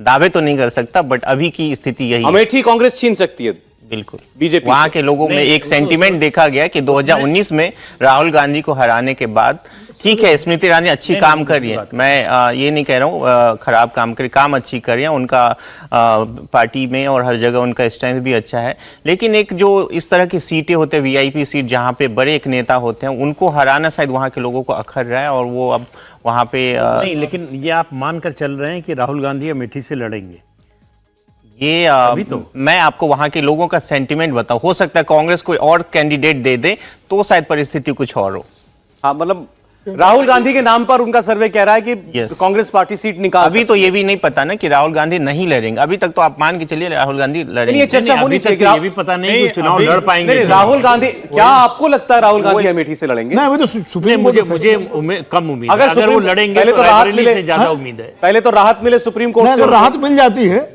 दावे तो नहीं कर सकता, बट अभी की स्थिति यही है। अमेठी कांग्रेस छीन सकती है बिल्कुल। बीजेपी वहां के लोगों में एक सेंटीमेंट देखा गया कि 2019 में राहुल गांधी को हराने के बाद, ठीक है स्मृति ईरानी अच्छी काम कर रही है, मैं ये नहीं कह रहा हूँ खराब काम कर, काम अच्छी कर रही है, उनका पार्टी में और हर जगह उनका स्ट्रेंथ भी अच्छा है, लेकिन एक जो इस तरह की सीटें होते हैं, वीआईपी सीट जहाँ पे बड़े एक नेता होते हैं, उनको हराना शायद वहाँ के लोगों को अखर रहा है, और वो अब वहाँ पे नहीं, लेकिन ये आप मानकर चल रहे हैं कि राहुल गांधी अमेठी से लड़ेंगे? ये अभी तो मैं आपको वहां के लोगों का सेंटिमेंट बताऊं, हो सकता है कांग्रेस कोई और कैंडिडेट दे दे तो शायद परिस्थिति कुछ और हो। हाँ, मतलब राहुल गांधी के नाम पर उनका सर्वे कह रहा है कि कांग्रेस पार्टी सीट निकाल अभी तो ये भी नहीं पता ना कि राहुल गांधी नहीं लड़ेंगे। अभी तक तो आप मान के चलिए राहुल गांधी लड़ेंगे। ये चर्चा होनी चाहिए। ये भी पता नहीं कि चुनाव लड़ पाएंगे। नहीं, राहुल गांधी, क्या आपको लगता है राहुल गांधी अमेठी से लड़ेंगे? नहीं, तो सुप्रीम मुझे कम उम्मीद है। अगर वो लड़ेंगे पहले तो तो राहत रायबरेली मिले, से ज्यादा उम्मीद है। पहले तो राहत मिले सुप्रीम कोर्ट से। अगर राहत मिल जाती है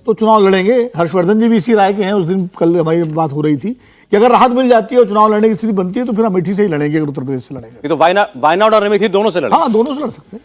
तो चुनाव लड़ेंगे। हर्षवर्धन जी भी इसी राय के हैं। उस दिन कल हमारी बात हो रही थी कि अगर राहत मिल जाती है और चुनाव लड़ने की स्थिति बनती है तो फिर अमेठी से ही लड़ेंगे, अगर उत्तर प्रदेश से लड़ेंगे। ये तो वायनाड और अमेठी दोनों से लड़े। हाँ, दोनों से लड़ सकते हैं।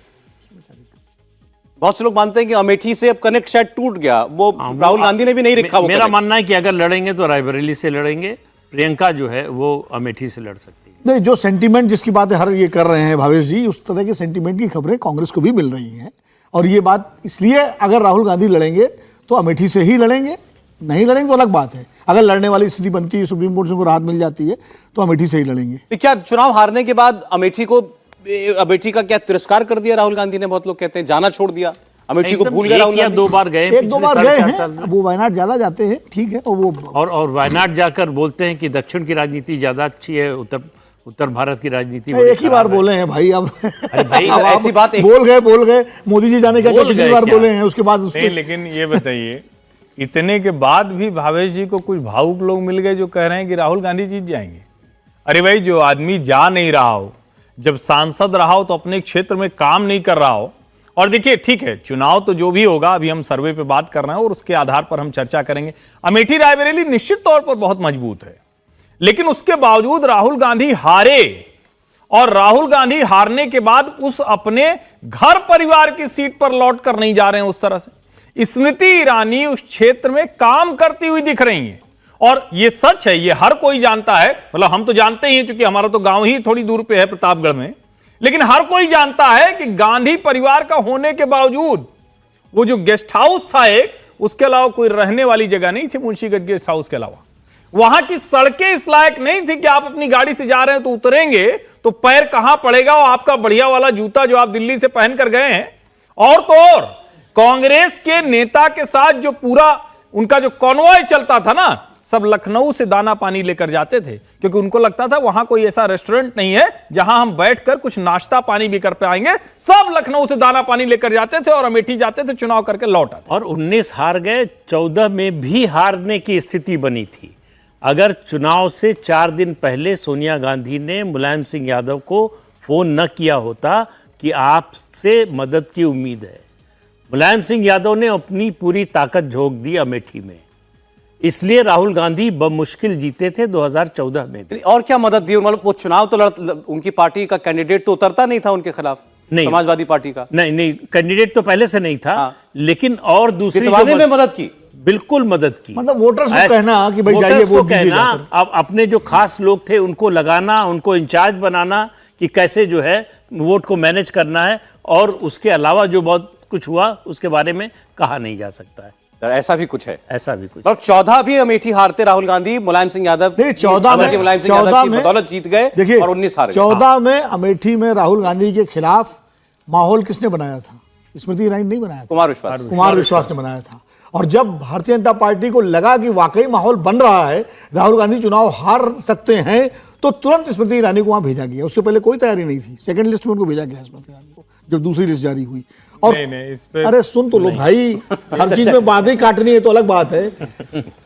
बहुत से लोग मानते हैं कि अमेठी से अब कनेक्ट शायद टूट गया, वो राहुल गांधी ने भी नहीं रखा। मेरा मानना है कि अगर लड़ेंगे तो रायबरेली से लड़ेंगे, प्रियंका जो है वो अमेठी से लड़ सकती है। नहीं, जो सेंटीमेंट जिसकी बातें हर ये कर रहे हैं भावेश जी, उस तरह के सेंटीमेंट की खबरें कांग्रेस को भी मिल रही हैं, और ये बात इसलिए अगर राहुल गांधी लड़ेंगे तो अमेठी से ही लड़ेंगे, नहीं लड़ेंगे तो अलग बात है। अगर लड़ने वाली स्थिति बनती है, सुप्रीम कोर्ट से उनको राहत मिल जाती है तो अमेठी से ही लड़ेंगे। तो क्या चुनाव हारने के बाद अमेठी का क्या तिरस्कार कर दिया राहुल गांधी ने? बहुत लोग कहते हैं जाना छोड़ दिया, अमेठी को भूल गए राहुल गांधी। 2 बार गए, एक 2 बार गए हैं, वो वायनाड ज्यादा जाते हैं, ठीक है, और वायनाड जाकर बोलते हैं कि दक्षिण की राजनीति ज्यादा अच्छी है, उत्तर भारत की राजनीति एक ही बार बोले हैं भाई। अब भाई, अब ऐसी बात बोल गए मोदी जी जाने का कितनी बार बोले हैं, उसके बाद नहीं, लेकिन ये बताइए, इतने के बाद भी भावेश जी को कुछ भावुक लोग मिल गए जो कह रहे हैं कि राहुल गांधी जीत जाएंगे। अरे भाई, जो आदमी जा नहीं रहा हो, जब सांसद रहा हो तो अपने क्षेत्र में काम नहीं कर रहा हो, और देखिए ठीक है, चुनाव तो जो भी होगा, अभी हम सर्वे पे बात कर रहे हैं और उसके आधार पर हम चर्चा करेंगे। अमेठी रायबरेली निश्चित तौर पर बहुत मजबूत है, लेकिन उसके बावजूद राहुल गांधी हारे, और राहुल गांधी हारने के बाद उस अपने घर परिवार की सीट पर लौट कर नहीं जा रहे हैं उस तरह से। स्मृति ईरानी उस क्षेत्र में काम करती हुई दिख रही हैं, और ये सच है, ये हर कोई जानता है, मतलब हम तो जानते ही हैं क्योंकि हमारा तो गांव ही थोड़ी दूर पे है प्रतापगढ़ में, लेकिन हर कोई जानता है कि गांधी परिवार का होने के बावजूद वो जो गेस्ट हाउस था एक, उसके अलावा कोई रहने वाली जगह नहीं थी। मुंशीगंज गेस्ट हाउस के अलावा वहां की सड़कें इस लायक नहीं थी कि आप अपनी गाड़ी से जा रहे हैं तो उतरेंगे तो पैर कहां पड़ेगा, और आपका बढ़िया वाला जूता जो आप दिल्ली से पहन कर गए हैं। और तो और कांग्रेस के नेता के साथ जो पूरा उनका जो कॉन्वॉय चलता था ना, सब लखनऊ से दाना पानी लेकर जाते थे, क्योंकि उनको लगता था वहां कोई ऐसा रेस्टोरेंट नहीं है जहां हम बैठकर कुछ नाश्ता पानी भी कर पाएंगे। सब लखनऊ से दाना पानी लेकर जाते थे और अमेठी जाते थे, चुनाव करके लौट आते। और 19 हार गए, 14 में भी हारने की स्थिति बनी थी। अगर चुनाव से 4 दिन पहले सोनिया गांधी ने मुलायम सिंह यादव को फोन न किया होता कि आपसे मदद की उम्मीद है, मुलायम सिंह यादव ने अपनी पूरी ताकत झोंक दी अमेठी में, इसलिए राहुल गांधी बमुश्किल जीते थे 2014 में भी। और क्या मदद दी? मतलब वो चुनाव तो उनकी पार्टी का कैंडिडेट तो उतरता नहीं था उनके खिलाफ, नहीं, समाजवादी पार्टी का नहीं कैंडिडेट तो पहले से नहीं था। हाँ। लेकिन और दूसरी जितवाने में मदद की, बिल्कुल मदद की। मतलब वोटर्स को कहना कि भाई जाइए वोटर्स को वोट दीजिए कहना, जाकर। अब अपने जो खास लोग थे उनको लगाना, उनको इंचार्ज बनाना कि कैसे जो है वोट को मैनेज करना है, और उसके अलावा जो बहुत कुछ हुआ उसके बारे में कहा नहीं जा सकता है। ऐसा भी कुछ है, ऐसा भी कुछ। मतलब 14 भी अमेठी हारते राहुल गांधी, मुलायम सिंह यादव नहीं, 14 में मुलायम सिंह यादव की बदौलत जीत गए, देखिए और 19 हार गए। 14 में अमेठी में राहुल गांधी के खिलाफ माहौल किसने बनाया था? स्मृति ईरानी नहीं बनाया था, कुमार विश्वास ने बनाया था। और जब भारतीय जनता पार्टी को लगा कि वाकई माहौल बन रहा है, राहुल गांधी चुनाव हार सकते हैं, तो तुरंत स्मृति ईरानी को वहां भेजा गया। उससे पहले कोई तैयारी नहीं थी, सेकंड लिस्ट में उनको भेजा गया स्मृति ईरानी को, जब दूसरी लिस्ट जारी हुई। और नहीं, इस पे अरे सुन तो लो भाई, हर चीज में बातें काटनी है तो अलग बात है।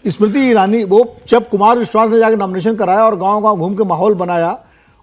स्मृति ईरानी वो जब कुमार विश्वास ने जाकर नॉमिनेशन कराया और गांव-गांव घूम के माहौल बनाया,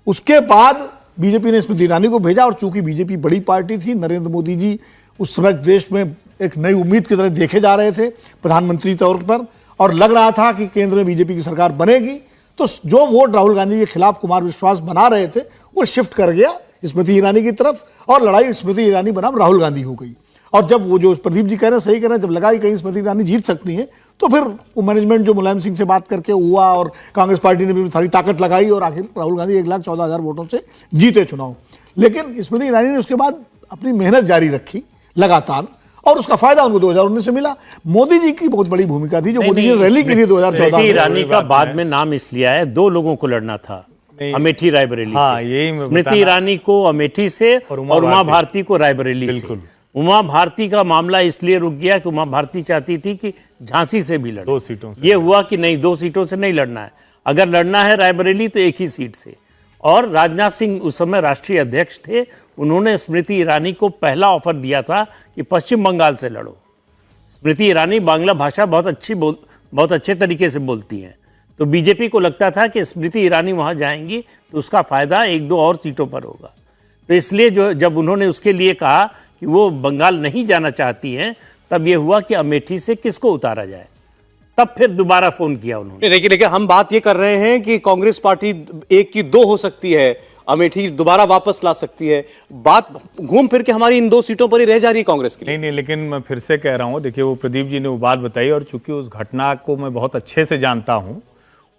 उसके बाद बीजेपी ने स्मृति ईरानी को भेजा। और चूंकि बीजेपी बड़ी पार्टी थी, नरेंद्र मोदी जी उस समय देश में एक नई उम्मीद की तरह देखे जा रहे थे प्रधानमंत्री तौर पर, और लग रहा था कि केंद्र में बीजेपी की सरकार बनेगी, तो जो वोट राहुल गांधी के खिलाफ कुमार विश्वास बना रहे थे वो शिफ्ट कर गया स्मृति ईरानी की तरफ, और लड़ाई स्मृति ईरानी बनाम राहुल गांधी हो गई। और जब वो जो प्रदीप जी कह रहे हैं सही कह रहे हैं, जब लगा कि कहीं स्मृति ईरानी जीत सकती हैं, तो फिर वो मैनेजमेंट जो मुलायम सिंह से बात करके हुआ, और कांग्रेस पार्टी ने भी सारी ताकत लगाई, और आखिर राहुल गांधी 1,14,000 वोटों से जीते चुनाव। लेकिन स्मृति ईरानी ने उसके बाद अपनी मेहनत जारी रखी लगातार, और उसका फायदा उनको 2019 से मिला। मोदी जी की बहुत बड़ी भूमिका थी, जो मोदी जी ने रैली की थी 2014 स्मृति में। ईरानी का बाद में नाम इसलिए आया, दो लोगों को लड़ना था, अमेठी रायबरेली से। स्मृति ईरानी को अमेठी से और उमा भारती को रायबरेली से। उमा भारती का मामला इसलिए रुक गया कि उमा भारती चाहती थी कि झांसी से भी लड़े, 2 सीटों से। ये हुआ कि नहीं, 2 सीटों से नहीं लड़ना है, अगर लड़ना है रायबरेली तो एक ही सीट से। और राजनाथ सिंह उस समय राष्ट्रीय अध्यक्ष थे, उन्होंने स्मृति ईरानी को पहला ऑफर दिया था कि पश्चिम बंगाल से लड़ो। स्मृति ईरानी बांग्ला भाषा बहुत अच्छे तरीके से बोलती हैं, तो बीजेपी को लगता था कि स्मृति ईरानी वहां जाएंगी तो उसका फायदा 1-2 और सीटों पर होगा। तो इसलिए जब उन्होंने उसके लिए कहा कि वो बंगाल नहीं जाना चाहती हैं, तब ये हुआ कि अमेठी से किसको उतारा जाए, तब फिर दोबारा फोन किया उन्होंने। लेकिन हम बात ये कर रहे हैं कि कांग्रेस पार्टी 1 की 2 हो सकती है, अमेठी दोबारा वापस ला सकती है। बात घूम फिर के हमारी इन 2 सीटों पर ही रह जा रही है कांग्रेस की। नहीं, लेकिन मैं फिर से कह रहा हूं, देखिए वो प्रदीप जी ने वो बात बताई, और चूंकि उस घटना को मैं बहुत अच्छे से जानता हूं,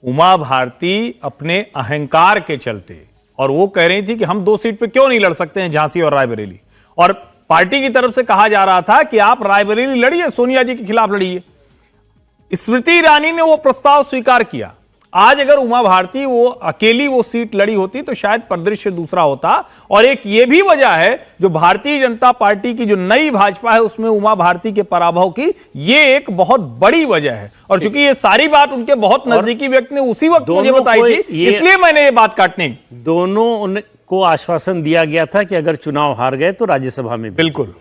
उमा भारती अपने अहंकार के चलते, और वो कह रही थी कि हम 2 सीट पे क्यों नहीं लड़ सकते हैं, झांसी और रायबरेली, और पार्टी की तरफ से कहा जा रहा था कि आप रायबरेली लड़िए, सोनिया जी के खिलाफ लड़िए। स्मृति ईरानी ने वो प्रस्ताव स्वीकार किया। आज अगर उमा भारती वो अकेली वो सीट लड़ी होती तो शायद परिदृश्य दूसरा होता। और एक ये भी वजह है, जो भारतीय जनता पार्टी की जो नई भाजपा है उसमें उमा भारती के पराभव की ये एक बहुत बड़ी वजह है। और चूंकि ये सारी बात उनके बहुत नजदीकी व्यक्ति ने उसी वक्त मुझे बताई थी, इसलिए मैंने ये बात काटनी। दोनों को आश्वासन दिया गया था कि अगर चुनाव हार गए तो राज्यसभा में। बिल्कुल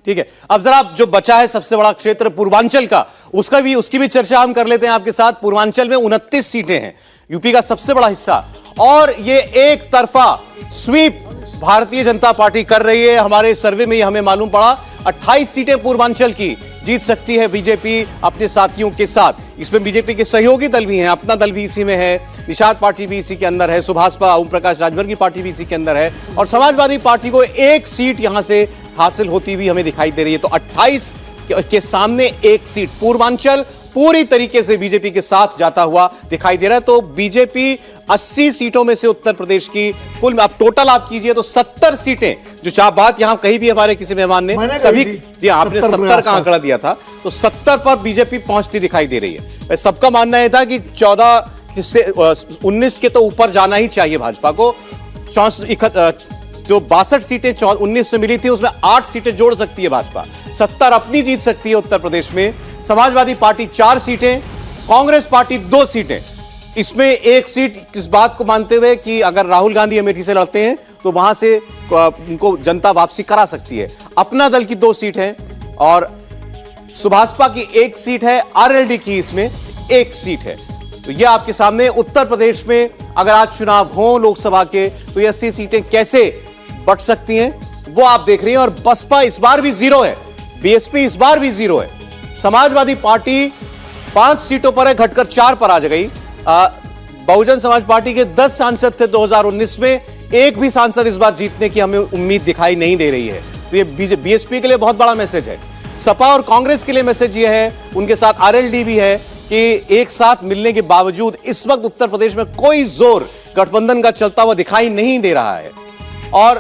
ठीक है, अब जरा जो बचा है सबसे बड़ा क्षेत्र पूर्वांचल का, उसकी भी चर्चा हम कर लेते हैं आपके साथ। पूर्वांचल में 29 सीटें हैं, यूपी का सबसे बड़ा हिस्सा, और ये एक तरफा स्वीप भारतीय जनता पार्टी कर रही है। हमारे सर्वे में ये हमें मालूम पड़ा 28 सीटें पूर्वांचल की जीत सकती है बीजेपी अपने साथियों के साथ। इसमें बीजेपी के सहयोगी दल भी हैं, अपना दल भी इसी में है, निषाद पार्टी भी इसी के अंदर है, सुभाषपा ओम प्रकाश राजभर की पार्टी भी इसी के अंदर है, और समाजवादी पार्टी को 1 सीट यहां से हासिल होती हुई हमें दिखाई दे रही है। तो 28 के सामने 1 सीट, पूर्वांचल पूरी तरीके से बीजेपी के साथ जाता हुआ दिखाई दे रहा है। तो बीजेपी 80 सीटों में से उत्तर प्रदेश की कुल में आप टोटल आप कीजिए तो 70 सीटें, जो चाह बात यहां कहीं भी हमारे किसी मेहमान ने सभी, जी आपने 70 का आंकड़ा दिया था, तो 70 पर बीजेपी पहुंचती दिखाई दे रही है। सबका मानना यह था कि 14 से 19 के तो ऊपर जाना ही चाहिए भाजपा को। जो 62 सीटें 19 में मिली थी उसमें 8 सीटें जोड़ सकती है भाजपा, 70 अपनी जीत सकती है उत्तर प्रदेश में। समाजवादी पार्टी 4 सीटें, कांग्रेस पार्टी 2 सीटें। इसमें 1 सीट किस बात को मानते हुए कि अगर राहुल गांधी अमेठी से लड़ते हैं तो वहां से उनको जनता वापसी करा सकती है। अपना दल की 2 सीट है, और सुभाषपा की 1 सीट है, आरएलडी की इसमें 1 सीट है। तो यह आपके सामने उत्तर प्रदेश में अगर आज चुनाव हो लोकसभा के तो ये 80 सीटें कैसे बढ़ सकती हैं वो आप देख रही हैं। और बसपा इस बार भी 0 है, बीएसपी इस बार भी 0 है। समाजवादी पार्टी 5 सीटों पर है, घटकर 4 पर आ गई। बहुजन समाज पार्टी के 10 सांसद थे 2019 में, एक भी सांसद इस बार जीतने की हमें उम्मीद दिखाई नहीं दे रही है। तो ये बीएसपी के लिए बहुत बड़ा मैसेज है। सपा और कांग्रेस के लिए मैसेज ये है, उनके साथ आरएलडी भी है, कि एक साथ मिलने के बावजूद इस वक्त उत्तर प्रदेश में कोई जोर गठबंधन का चलता हुआ दिखाई नहीं दे रहा है। और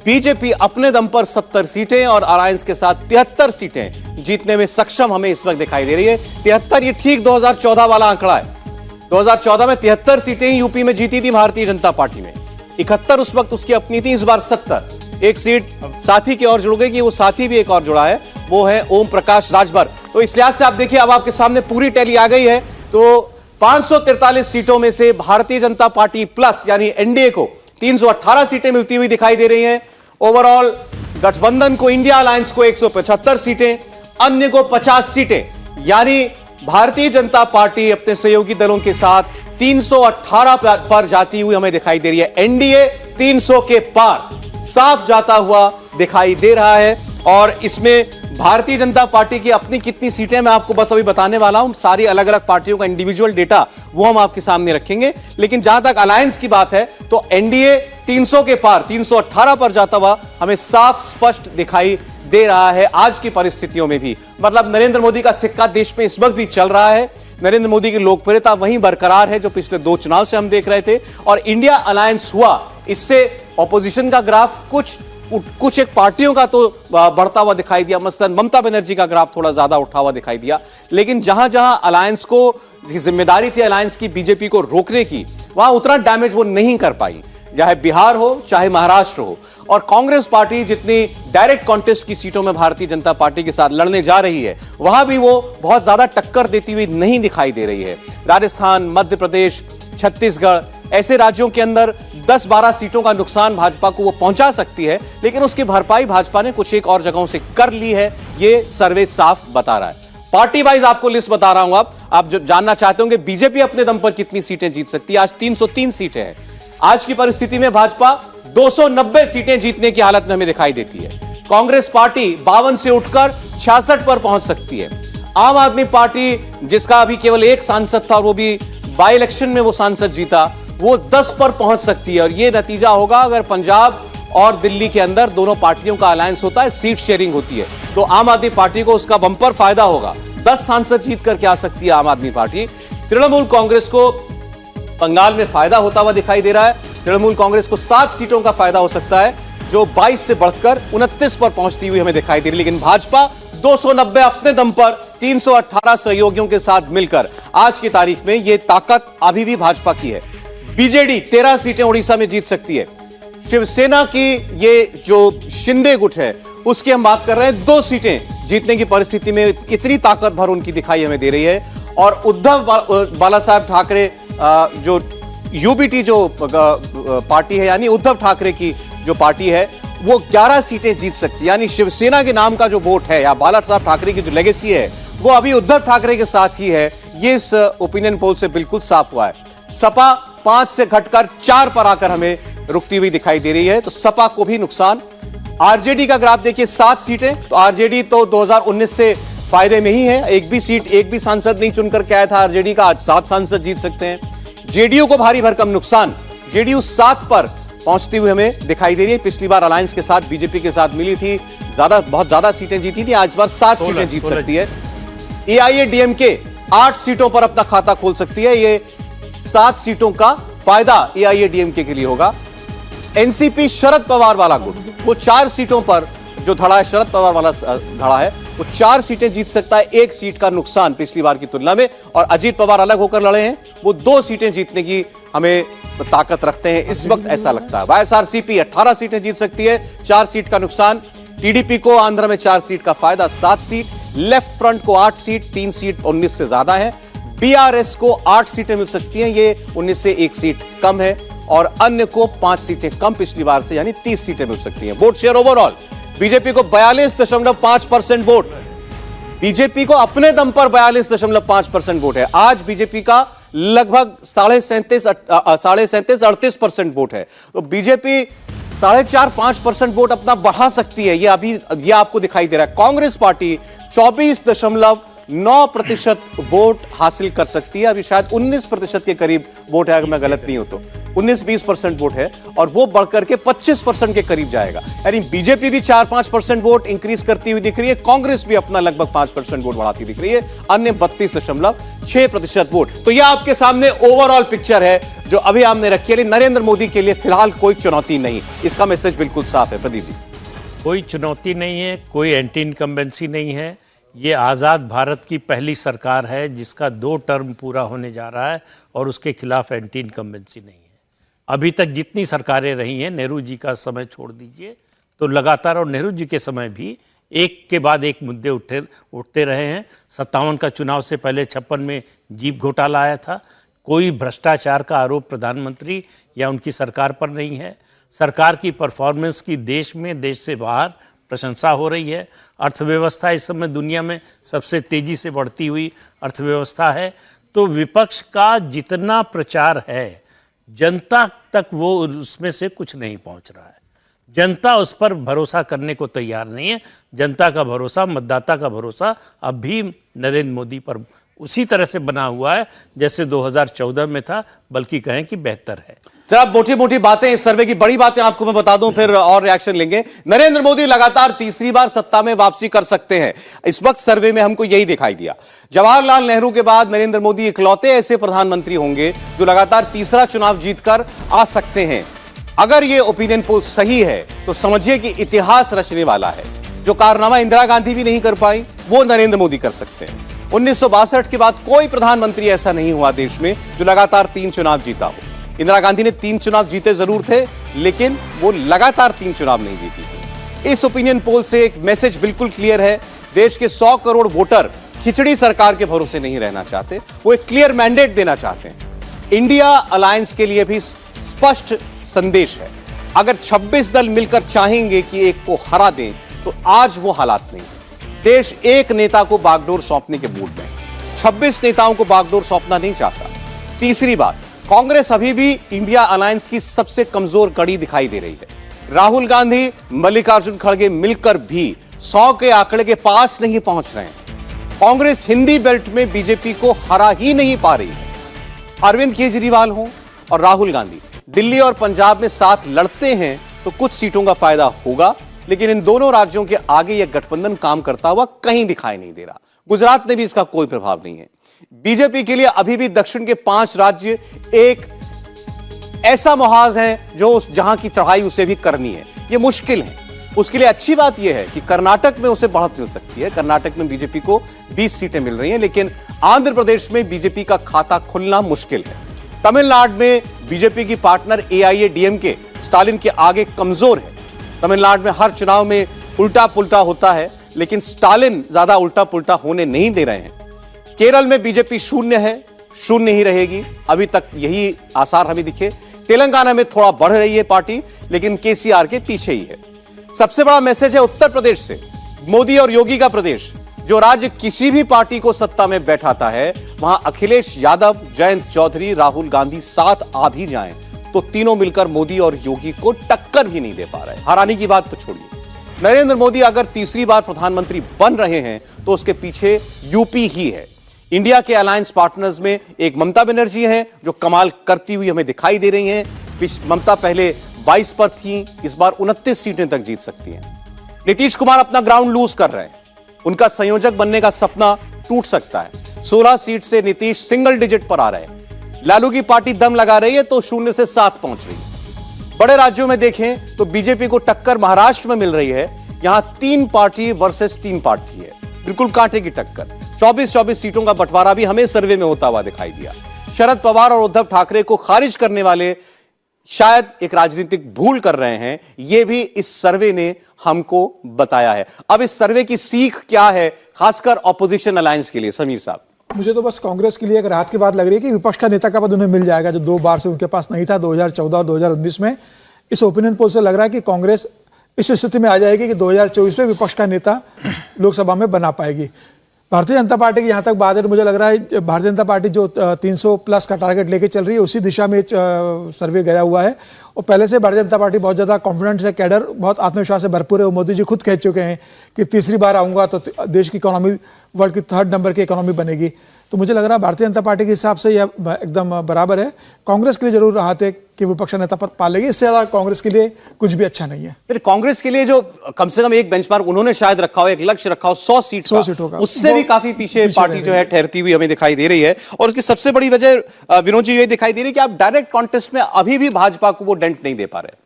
बीजेपी अपने दम पर 70 सीटें और अलायंस के साथ 73 सीटें जीतने में सक्षम हमें इस वक्त दिखाई दे रही है। 73 ये ठीक 2014 वाला आंकड़ा है। 2014 में 73 सीटें यूपी में जीती थी भारतीय जनता पार्टी में, 71 उस वक्त उसकी अपनी थी, इस बार 70। एक सीट साथी की और जुड़ गई कि वो साथी भी एक और जुड़ा है, वो है ओम प्रकाश राजभर। तो इस लिहाज से आप देखिए, अब आपके सामने पूरी टैली आ गई है। तो 543 सीटों में से भारतीय जनता पार्टी प्लस यानी एनडीए को 318 सीटें मिलती हुई दिखाई दे रही हैं। ओवरऑल गठबंधन को, इंडिया अलायंस को 175 सीटें, अन्य को 50 सीटें, यानी भारतीय जनता पार्टी अपने सहयोगी दलों के साथ 318 पर जाती हुई हमें दिखाई दे रही है। एनडीए 300 के पार साफ जाता हुआ दिखाई दे रहा है। और इसमें भारतीय जनता पार्टी की अपनी कितनी सीटें मैं आपको बस अभी बताने वाला हूं। सारी अलग अलग पार्टियों का इंडिविजुअल डेटा वो हम आपके सामने रखेंगे। लेकिन जहां तक अलायंस की बात है तो एनडीए 300 के पार 318 पर जाता हुआ हमें साफ स्पष्ट दिखाई दे रहा है आज की परिस्थितियों में भी। मतलब नरेंद्र मोदी का सिक्का देश में इस वक्त भी चल रहा है। नरेंद्र मोदी की लोकप्रियता वहीं बरकरार है जो पिछले 2 चुनाव से हम देख रहे थे। और इंडिया अलायंस हुआ, इससे ऑपोजिशन का ग्राफ कुछ एक पार्टियों का तो बढ़ता हुआ दिखाई दिया, मसलन ममता बनर्जी का ग्राफ थोड़ा ज्यादा उठा हुआ दिखाई दिया। लेकिन जहां जहां अलायंस को जिम्मेदारी थी अलायंस की बीजेपी को रोकने की, वहां उतना डैमेज वो नहीं कर पाई, चाहे बिहार हो चाहे महाराष्ट्र हो। और कांग्रेस पार्टी जितनी डायरेक्ट कॉन्टेस्ट की सीटों में भारतीय जनता पार्टी के साथ लड़ने जा रही है, वहां भी वो बहुत ज्यादा टक्कर देती हुई नहीं दिखाई दे रही है। राजस्थान, मध्य प्रदेश, छत्तीसगढ़ ऐसे राज्यों के अंदर 10-12 सीटों का नुकसान भाजपा को वो पहुंचा सकती है, लेकिन उसकी भरपाई भाजपा ने कुछ एक और जगहों से कर ली है, ये सर्वे साफ बता रहा है। पार्टी वाइज आपको लिस्ट बता रहा हूं। आप जो जानना चाहते होंगे बीजेपी अपने दम पर कितनी सीटें जीत सकती है, आज 303 सीटें हैं। आज की परिस्थिति में भाजपा 290 सीटें जीतने की हालत में हमें दिखाई देती है। कांग्रेस पार्टी 52 से उठकर 66 पर पहुंच सकती है। आम आदमी पार्टी जिसका अभी केवल एक सांसद था और वो भी बाई इलेक्शन में वो सांसद जीता, वो 10 पर पहुंच सकती है। और ये नतीजा होगा अगर पंजाब और दिल्ली के अंदर दोनों पार्टियों का अलायंस होता है, सीट शेयरिंग होती है, तो आम आदमी पार्टी को उसका बंपर फायदा होगा। 10 सांसद जीत करके आ सकती है आम आदमी पार्टी। तृणमूल कांग्रेस को बंगाल में फायदा होता हुआ दिखाई दे रहा है। तृणमूल कांग्रेस को 7 सीटों का फायदा हो सकता है, जो 22 से बढ़कर 29 पर पहुंचती हुई हमें दिखाई दे रही है। लेकिन भाजपा 290 अपने दम पर 318 सहयोगियों के साथ मिलकर आज की तारीख में यह ताकत अभी भी भाजपा की है। बीजेडी 13 सीटें उड़ीसा में जीत सकती है। शिवसेना की ये जो शिंदे गुट है उसकी हम बात कर रहे हैं, 2 सीटें जीतने की परिस्थिति में इतनी ताकत भर उनकी दिखाई हमें दे रही है। और उद्धव बाला साहब ठाकरे जो यूबीटी जो पार्टी है, यानी उद्धव ठाकरे की जो पार्टी है, वो 11 सीटें जीत सकती है। यानी शिवसेना के नाम का जो वोट है या बाला साहब ठाकरे की जो लेगेसी है वो अभी उद्धव ठाकरे के साथ ही है। ये इस ओपिनियन पोल से बिल्कुल साफ हुआ है। सपा 5 से घटकर 4 पर आकर हमें रुकती हुई दिखाई दे रही है, तो सपा को भी नुकसान। आरजेडी का ग्राफ देखिए, 7 सीटें, तो आरजेडी तो 2019 से फायदे में ही है। एक भी सांसद नहीं चुनकर के आया था आरजेडी का, आज 7 सांसद जीत सकते हैं। जेडीयू को भारी भरकम नुकसान, जेडीयू 7 पर पहुंचती हुई हमें दिखाई दे रही है। पिछली बार अलायंस के साथ बीजेपी के साथ मिली थी, बहुत ज्यादा सीटें जीती थी, आज बार 7 सीटें जीत सकती है। एआईएडीएमके 8 सीटों पर अपना खाता खोल सकती है। ये 7 सीटों का फायदा एआईएडीएमके के लिए होगा। एनसीपी शरद पवार वाला गुट, वो 4 सीटों पर जो धड़ा है, शरद पवार वाला धड़ा है, वो 4 सीटें जीत सकता है। 1 सीट का नुकसान पिछली बार की तुलना में। और अजीत पवार अलग होकर लड़े हैं, वो 2 सीटें जीतने की हमें ताकत रखते हैं इस वक्त, ऐसा लगता है। वाईएसआरसीपी 18 सीटें जीत सकती है, 4 सीट का नुकसान। टीडीपी को आंध्र में 4 सीट का फायदा, 7 सीट। लेफ्ट फ्रंट को 8 सीट, 3 सीट 19 से ज्यादा है। बीआरएस को 8 सीटें मिल सकती हैं, ये 19 से 1 सीट कम है। और अन्य को 5 सीटें कम पिछली बार से, यानी 30 सीटें मिल सकती हैं। वोट शेयर ओवरऑल बीजेपी को 42.5% वोट, बीजेपी को अपने दम पर 42.5% वोट है। आज बीजेपी का लगभग 37.5-38% वोट है। तो बीजेपी 4.5-5% वोट अपना बढ़ा सकती है, ये आपको दिखाई दे रहा है। कांग्रेस पार्टी 9% वोट हासिल कर सकती है। अभी शायद 19% के करीब वोट है, अगर मैं गलत नहीं हूं तो 19-20% वोट है, और वो बढ़कर के 25% के करीब जाएगा। यानी बीजेपी भी 4-5% वोट इंक्रीज करती हुई दिख रही है, कांग्रेस भी अपना लगभग 5% वोट बढ़ाती दिख रही है, अन्य 32.6% वोट। तो यह आपके सामने ओवरऑल पिक्चर है जो अभी हमने रखी है। नरेंद्र मोदी के लिए फिलहाल कोई चुनौती नहीं, इसका मैसेज बिल्कुल साफ है। प्रदीप जी, कोई चुनौती नहीं है, कोई एंटी इनकम्बेंसी नहीं है। ये आज़ाद भारत की पहली सरकार है जिसका 2 टर्म पूरा होने जा रहा है और उसके खिलाफ एंटी इनकम्बेंसी नहीं है। अभी तक जितनी सरकारें रही हैं, नेहरू जी का समय छोड़ दीजिए तो लगातार, और नेहरू जी के समय भी एक के बाद एक मुद्दे उठते रहे हैं। 57 का चुनाव से पहले 56 में जीप घोटाला आया था। कोई भ्रष्टाचार का आरोप प्रधानमंत्री या उनकी सरकार पर नहीं है। सरकार की परफॉर्मेंस की देश में, देश से बाहर प्रशंसा हो रही है। अर्थव्यवस्था इस समय दुनिया में सबसे तेजी से बढ़ती हुई अर्थव्यवस्था है। तो विपक्ष का जितना प्रचार है, जनता तक वो उसमें से कुछ नहीं पहुंच रहा है। जनता उस पर भरोसा करने को तैयार नहीं है। जनता का भरोसा, मतदाता का भरोसा अब भी नरेंद्र मोदी पर उसी तरह से बना हुआ है जैसे 2014 में था, बल्कि कहें कि बेहतर है। जरा मोटी मोटी बातें, इस सर्वे की बड़ी बातें आपको मैं बता दूं, फिर और रिएक्शन लेंगे। नरेंद्र मोदी लगातार तीसरी बार सत्ता में वापसी कर सकते हैं, इस वक्त सर्वे में हमको यही दिखाई दिया। जवाहरलाल नेहरू के बाद नरेंद्र मोदी इकलौते ऐसे प्रधानमंत्री होंगे जो लगातार तीसरा चुनाव जीतकर आ सकते हैं। अगर ये ओपिनियन पोल सही है तो समझिए कि इतिहास रचने वाला है। जो कारनामा इंदिरा गांधी भी नहीं कर पाई, वो नरेंद्र मोदी कर सकते हैं। 1962 के बाद कोई प्रधानमंत्री ऐसा नहीं हुआ देश में जो लगातार 3 चुनाव जीता हो। इंदिरा गांधी ने 3 चुनाव जीते जरूर थे, लेकिन वो लगातार 3 चुनाव नहीं जीती थी। इस ओपिनियन पोल से एक मैसेज बिल्कुल क्लियर है, देश के 100 करोड़ वोटर खिचड़ी सरकार के भरोसे नहीं रहना चाहते, वो एक क्लियर मैंडेट देना चाहते हैं। इंडिया अलायंस के लिए भी स्पष्ट संदेश है। अगर 26 दल मिलकर चाहेंगे कि एक को हरा दें, तो आज वो हालात नहीं है। देश एक नेता को बागडोर सौंपने के मूड में, 26 नेताओं को बागडोर सौंपना नहीं चाहता। तीसरी बात, कांग्रेस अभी भी इंडिया अलायंस की सबसे कमजोर कड़ी दिखाई दे रही है। राहुल गांधी, मल्लिकार्जुन खड़गे मिलकर भी 100 के आंकड़े के पास नहीं पहुंच रहे हैं। कांग्रेस हिंदी बेल्ट में बीजेपी को हरा ही नहीं पा रही है। अरविंद केजरीवाल हो और राहुल गांधी दिल्ली और पंजाब में साथ लड़ते हैं तो कुछ सीटों का फायदा होगा, लेकिन इन दोनों राज्यों के आगे यह गठबंधन काम करता हुआ कहीं दिखाई नहीं दे रहा। गुजरात में भी इसका कोई प्रभाव नहीं है। बीजेपी के लिए अभी भी दक्षिण के 5 राज्य एक ऐसा मुहाज है जो जहां की चढ़ाई उसे भी करनी है, यह मुश्किल है। उसके लिए अच्छी बात यह है कि कर्नाटक में उसे बढ़त मिल सकती है। कर्नाटक में बीजेपी को 20 सीटें मिल रही हैं, लेकिन आंध्र प्रदेश में बीजेपी का खाता खुलना मुश्किल है। तमिलनाडु में बीजेपी की पार्टनर AIADMK स्टालिन के आगे कमजोर है। तमिलनाडु में हर चुनाव में उल्टा पुल्टा होता है, लेकिन स्टालिन ज्यादा उल्टा पुल्टा होने नहीं दे रहे हैं। केरल में बीजेपी शून्य है, शून्य ही रहेगी, अभी तक यही आसार हमें दिखे। तेलंगाना में थोड़ा बढ़ रही है पार्टी, लेकिन KCR के पीछे ही है। सबसे बड़ा मैसेज है उत्तर प्रदेश से, मोदी और योगी का प्रदेश। जो राज्य किसी भी पार्टी को सत्ता में बैठाता है, वहां अखिलेश यादव, जयंत चौधरी, राहुल गांधी साथ आ भी जाएं तो तीनों मिलकर मोदी और योगी को टक्कर भी नहीं दे पा रहे। हराने की बात तो छोड़िए, नरेंद्र मोदी अगर तीसरी बार प्रधानमंत्री बन रहे हैं तो उसके पीछे यूपी ही है। इंडिया के अलायंस पार्टनर्स में एक ममता बनर्जी हैं जो कमाल करती हुई हमें दिखाई दे रही हैं। ममता पहले 22 पर थी, इस बार 29 सीटें तक जीत सकती हैं। नीतीश कुमार अपना ग्राउंड लूज कर रहे हैं, उनका संयोजक बनने का सपना टूट सकता है। 16 सीट से नीतीश सिंगल डिजिट पर आ रहे हैं। लालू की पार्टी दम लगा रही है तो 0 से 7 पहुंच रही है। बड़े राज्यों में देखें तो बीजेपी को टक्कर महाराष्ट्र में मिल रही है। यहां 3 पार्टी वर्सेस 3 पार्टी है, बिल्कुल कांटे की टक्कर। 24-24 सीटों का बंटवारा भी हमें सर्वे में होता हुआ दिखाई दिया। शरद पवार और उद्धव ठाकरे को खारिज करने वाले शायद एक राजनीतिक भूल कर रहे हैं, यह भी इस सर्वे ने हमको बताया है। अब इस सर्वे की सीख क्या है, खासकर ऑपोजिशन अलायंस के लिए? समीर साहब, मुझे तो बस कांग्रेस के लिए एक राहत की बात लग रही है कि विपक्ष का नेता का पद उन्हें मिल जाएगा, जो 2 बार से उनके पास नहीं था, 2014 और 2019 में। इस ओपिनियन पोल से लग रहा है कि कांग्रेस इस स्थिति में आ जाएगी कि 2024 में विपक्ष का नेता लोकसभा में बना पाएगी। भारतीय जनता पार्टी की यहाँ तक बात है तो मुझे लग रहा है भारतीय जनता पार्टी जो 300 प्लस का टारगेट लेके चल रही है उसी दिशा में सर्वे गया हुआ है। और पहले से भारतीय जनता पार्टी बहुत ज़्यादा कॉन्फिडेंट है, कैडर बहुत आत्मविश्वास से भरपूर है। मोदी जी खुद कह चुके हैं कि तीसरी बार आऊँगा तो देश की इकोनॉमी वर्ल्ड की 3rd नंबर की इकोनॉमी बनेगी। तो मुझे लग रहा है भारतीय जनता पार्टी के हिसाब से यह एकदम बराबर है। कांग्रेस के लिए जरूर राहत है कि विपक्ष नेता पर पालेगी, इससे ज़्यादा कांग्रेस के लिए कुछ भी अच्छा नहीं है। फिर कांग्रेस के लिए जो कम से कम एक बेंचमार्क उन्होंने शायद रखा हो, एक लक्ष्य रखा हो 100 सीटों का, उससे भी काफी पीछे पार्टी जो है ठहरती हुई हमें दिखाई दे रही है। और उसकी सबसे बड़ी वजह विनोद जी ये दिखाई दे रही है कि आप डायरेक्ट कॉन्टेस्ट में अभी भी भाजपा को वो डेंट नहीं दे पा रहे,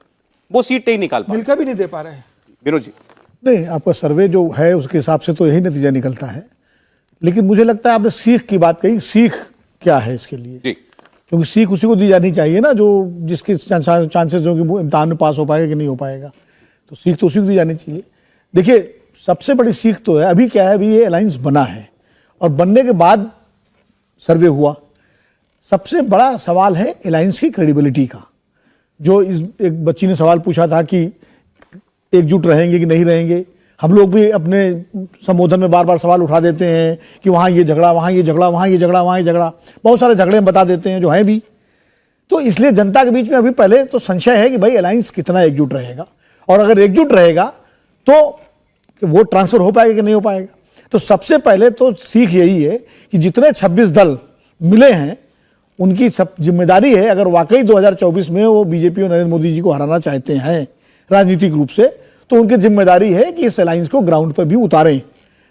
वो सीट नहीं निकाल पा रहे, मिलकर भी नहीं दे पा रहे हैं। विनोद जी नहीं, आपका सर्वे जो है उसके हिसाब से तो यही नतीजा निकलता है। लेकिन मुझे लगता है आपने सीख की बात कही, सीख क्या है इसके लिए जी, क्योंकि सीख उसी को दी जानी चाहिए ना जो जिसके चांसेस हो कि वो इम्तिहान में पास हो पाएगा कि नहीं हो पाएगा। तो सीख तो उसी को दी जानी चाहिए। देखिए सबसे बड़ी सीख तो है अभी क्या है, अभी ये अलायंस बना है और बनने के बाद सर्वे हुआ। सबसे बड़ा सवाल है अलायंस की क्रेडिबिलिटी का। जो इस एक बच्ची ने सवाल पूछा था कि एकजुट रहेंगे कि नहीं रहेंगे, हम लोग भी अपने संबोधन में बार बार सवाल उठा देते हैं कि वहाँ ये झगड़ा, वहाँ ये झगड़ा, वहाँ ये झगड़ा, वहाँ ये झगड़ा, बहुत सारे झगड़े हम बता देते हैं जो हैं भी। तो इसलिए जनता के बीच में अभी पहले तो संशय है कि भाई अलायंस कितना एकजुट रहेगा, और अगर एकजुट रहेगा तो वोट ट्रांसफर हो पाएगा कि नहीं हो पाएगा। तो सबसे पहले तो सीख यही है कि जितने 26 दल मिले हैं उनकी सब जिम्मेदारी है, अगर वाकई 2024 में वो बीजेपी और नरेंद्र मोदी जी को हराना चाहते हैं राजनीतिक रूप से, तो उनकी जिम्मेदारी है कि इस अलायंस को ग्राउंड पर भी उतारें,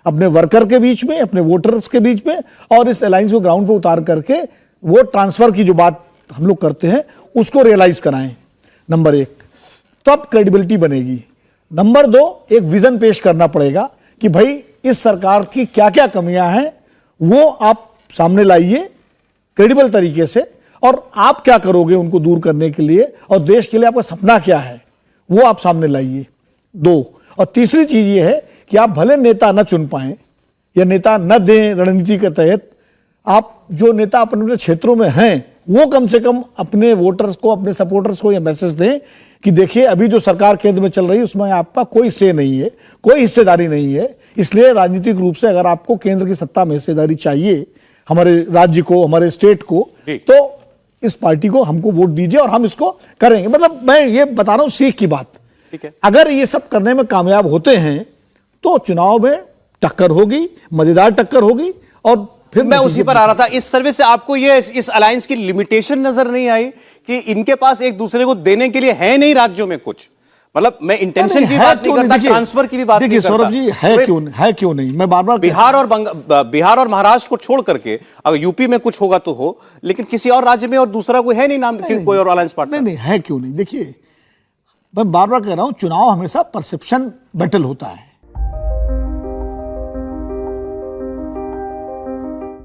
अपने वर्कर के बीच में, अपने वोटर्स के बीच में, और इस अलायंस को ग्राउंड पर उतार करके वोट ट्रांसफर की जो बात हम लोग करते हैं उसको रियलाइज कराएं। नंबर 1, तब क्रेडिबिलिटी बनेगी। नंबर 2, एक विजन पेश करना पड़ेगा कि भाई इस सरकार की क्या क्या कमियां हैं वो आप सामने लाइए क्रेडिबल तरीके से, और आप क्या करोगे उनको दूर करने के लिए, और देश के लिए आपका सपना क्या है वो आप सामने लाइए। 2, और तीसरी चीज ये है कि आप भले नेता न चुन पाएं या नेता न दें रणनीति के तहत, आप जो नेता अपने अपने क्षेत्रों में हैं वो कम से कम अपने वोटर्स को, अपने सपोर्टर्स को यह मैसेज दें कि देखिए अभी जो सरकार केंद्र में चल रही है उसमें आपका कोई से नहीं है, कोई हिस्सेदारी नहीं है। इसलिए राजनीतिक रूप से अगर आपको केंद्र की सत्ता में हिस्सेदारी चाहिए, हमारे राज्य को, हमारे स्टेट को, तो इस पार्टी को हमको वोट दीजिए और हम इसको करेंगे। मतलब मैं ये बता रहा हूं सीख की बात। ठीक है, अगर ये सब करने में कामयाब होते हैं तो चुनाव में टक्कर होगी, मजेदार टक्कर होगी। और फिर मैं उसी पर आ रहा था, इस सर्वे से आपको ये इस अलायंस की लिमिटेशन नजर नहीं आई कि इनके पास एक दूसरे को देने के लिए है नहीं राज्यों में कुछ? मतलब मैं इंटेंशन की बात नहीं करता, ट्रांसफर की भी बात नहीं करता। सौरभ जी है क्यों नहीं, मैं बार बार बिहार और महाराष्ट्र को छोड़ करके अगर यूपी में कुछ होगा तो हो, लेकिन किसी और राज्य में और दूसरा कोई है नहीं नाम, कोई और अलायंस पार्टनर नहीं है क्यों नहीं। देखिए मैं बार बार कह रहा हूं चुनाव हमेशा परसेप्शन बैटल होता है।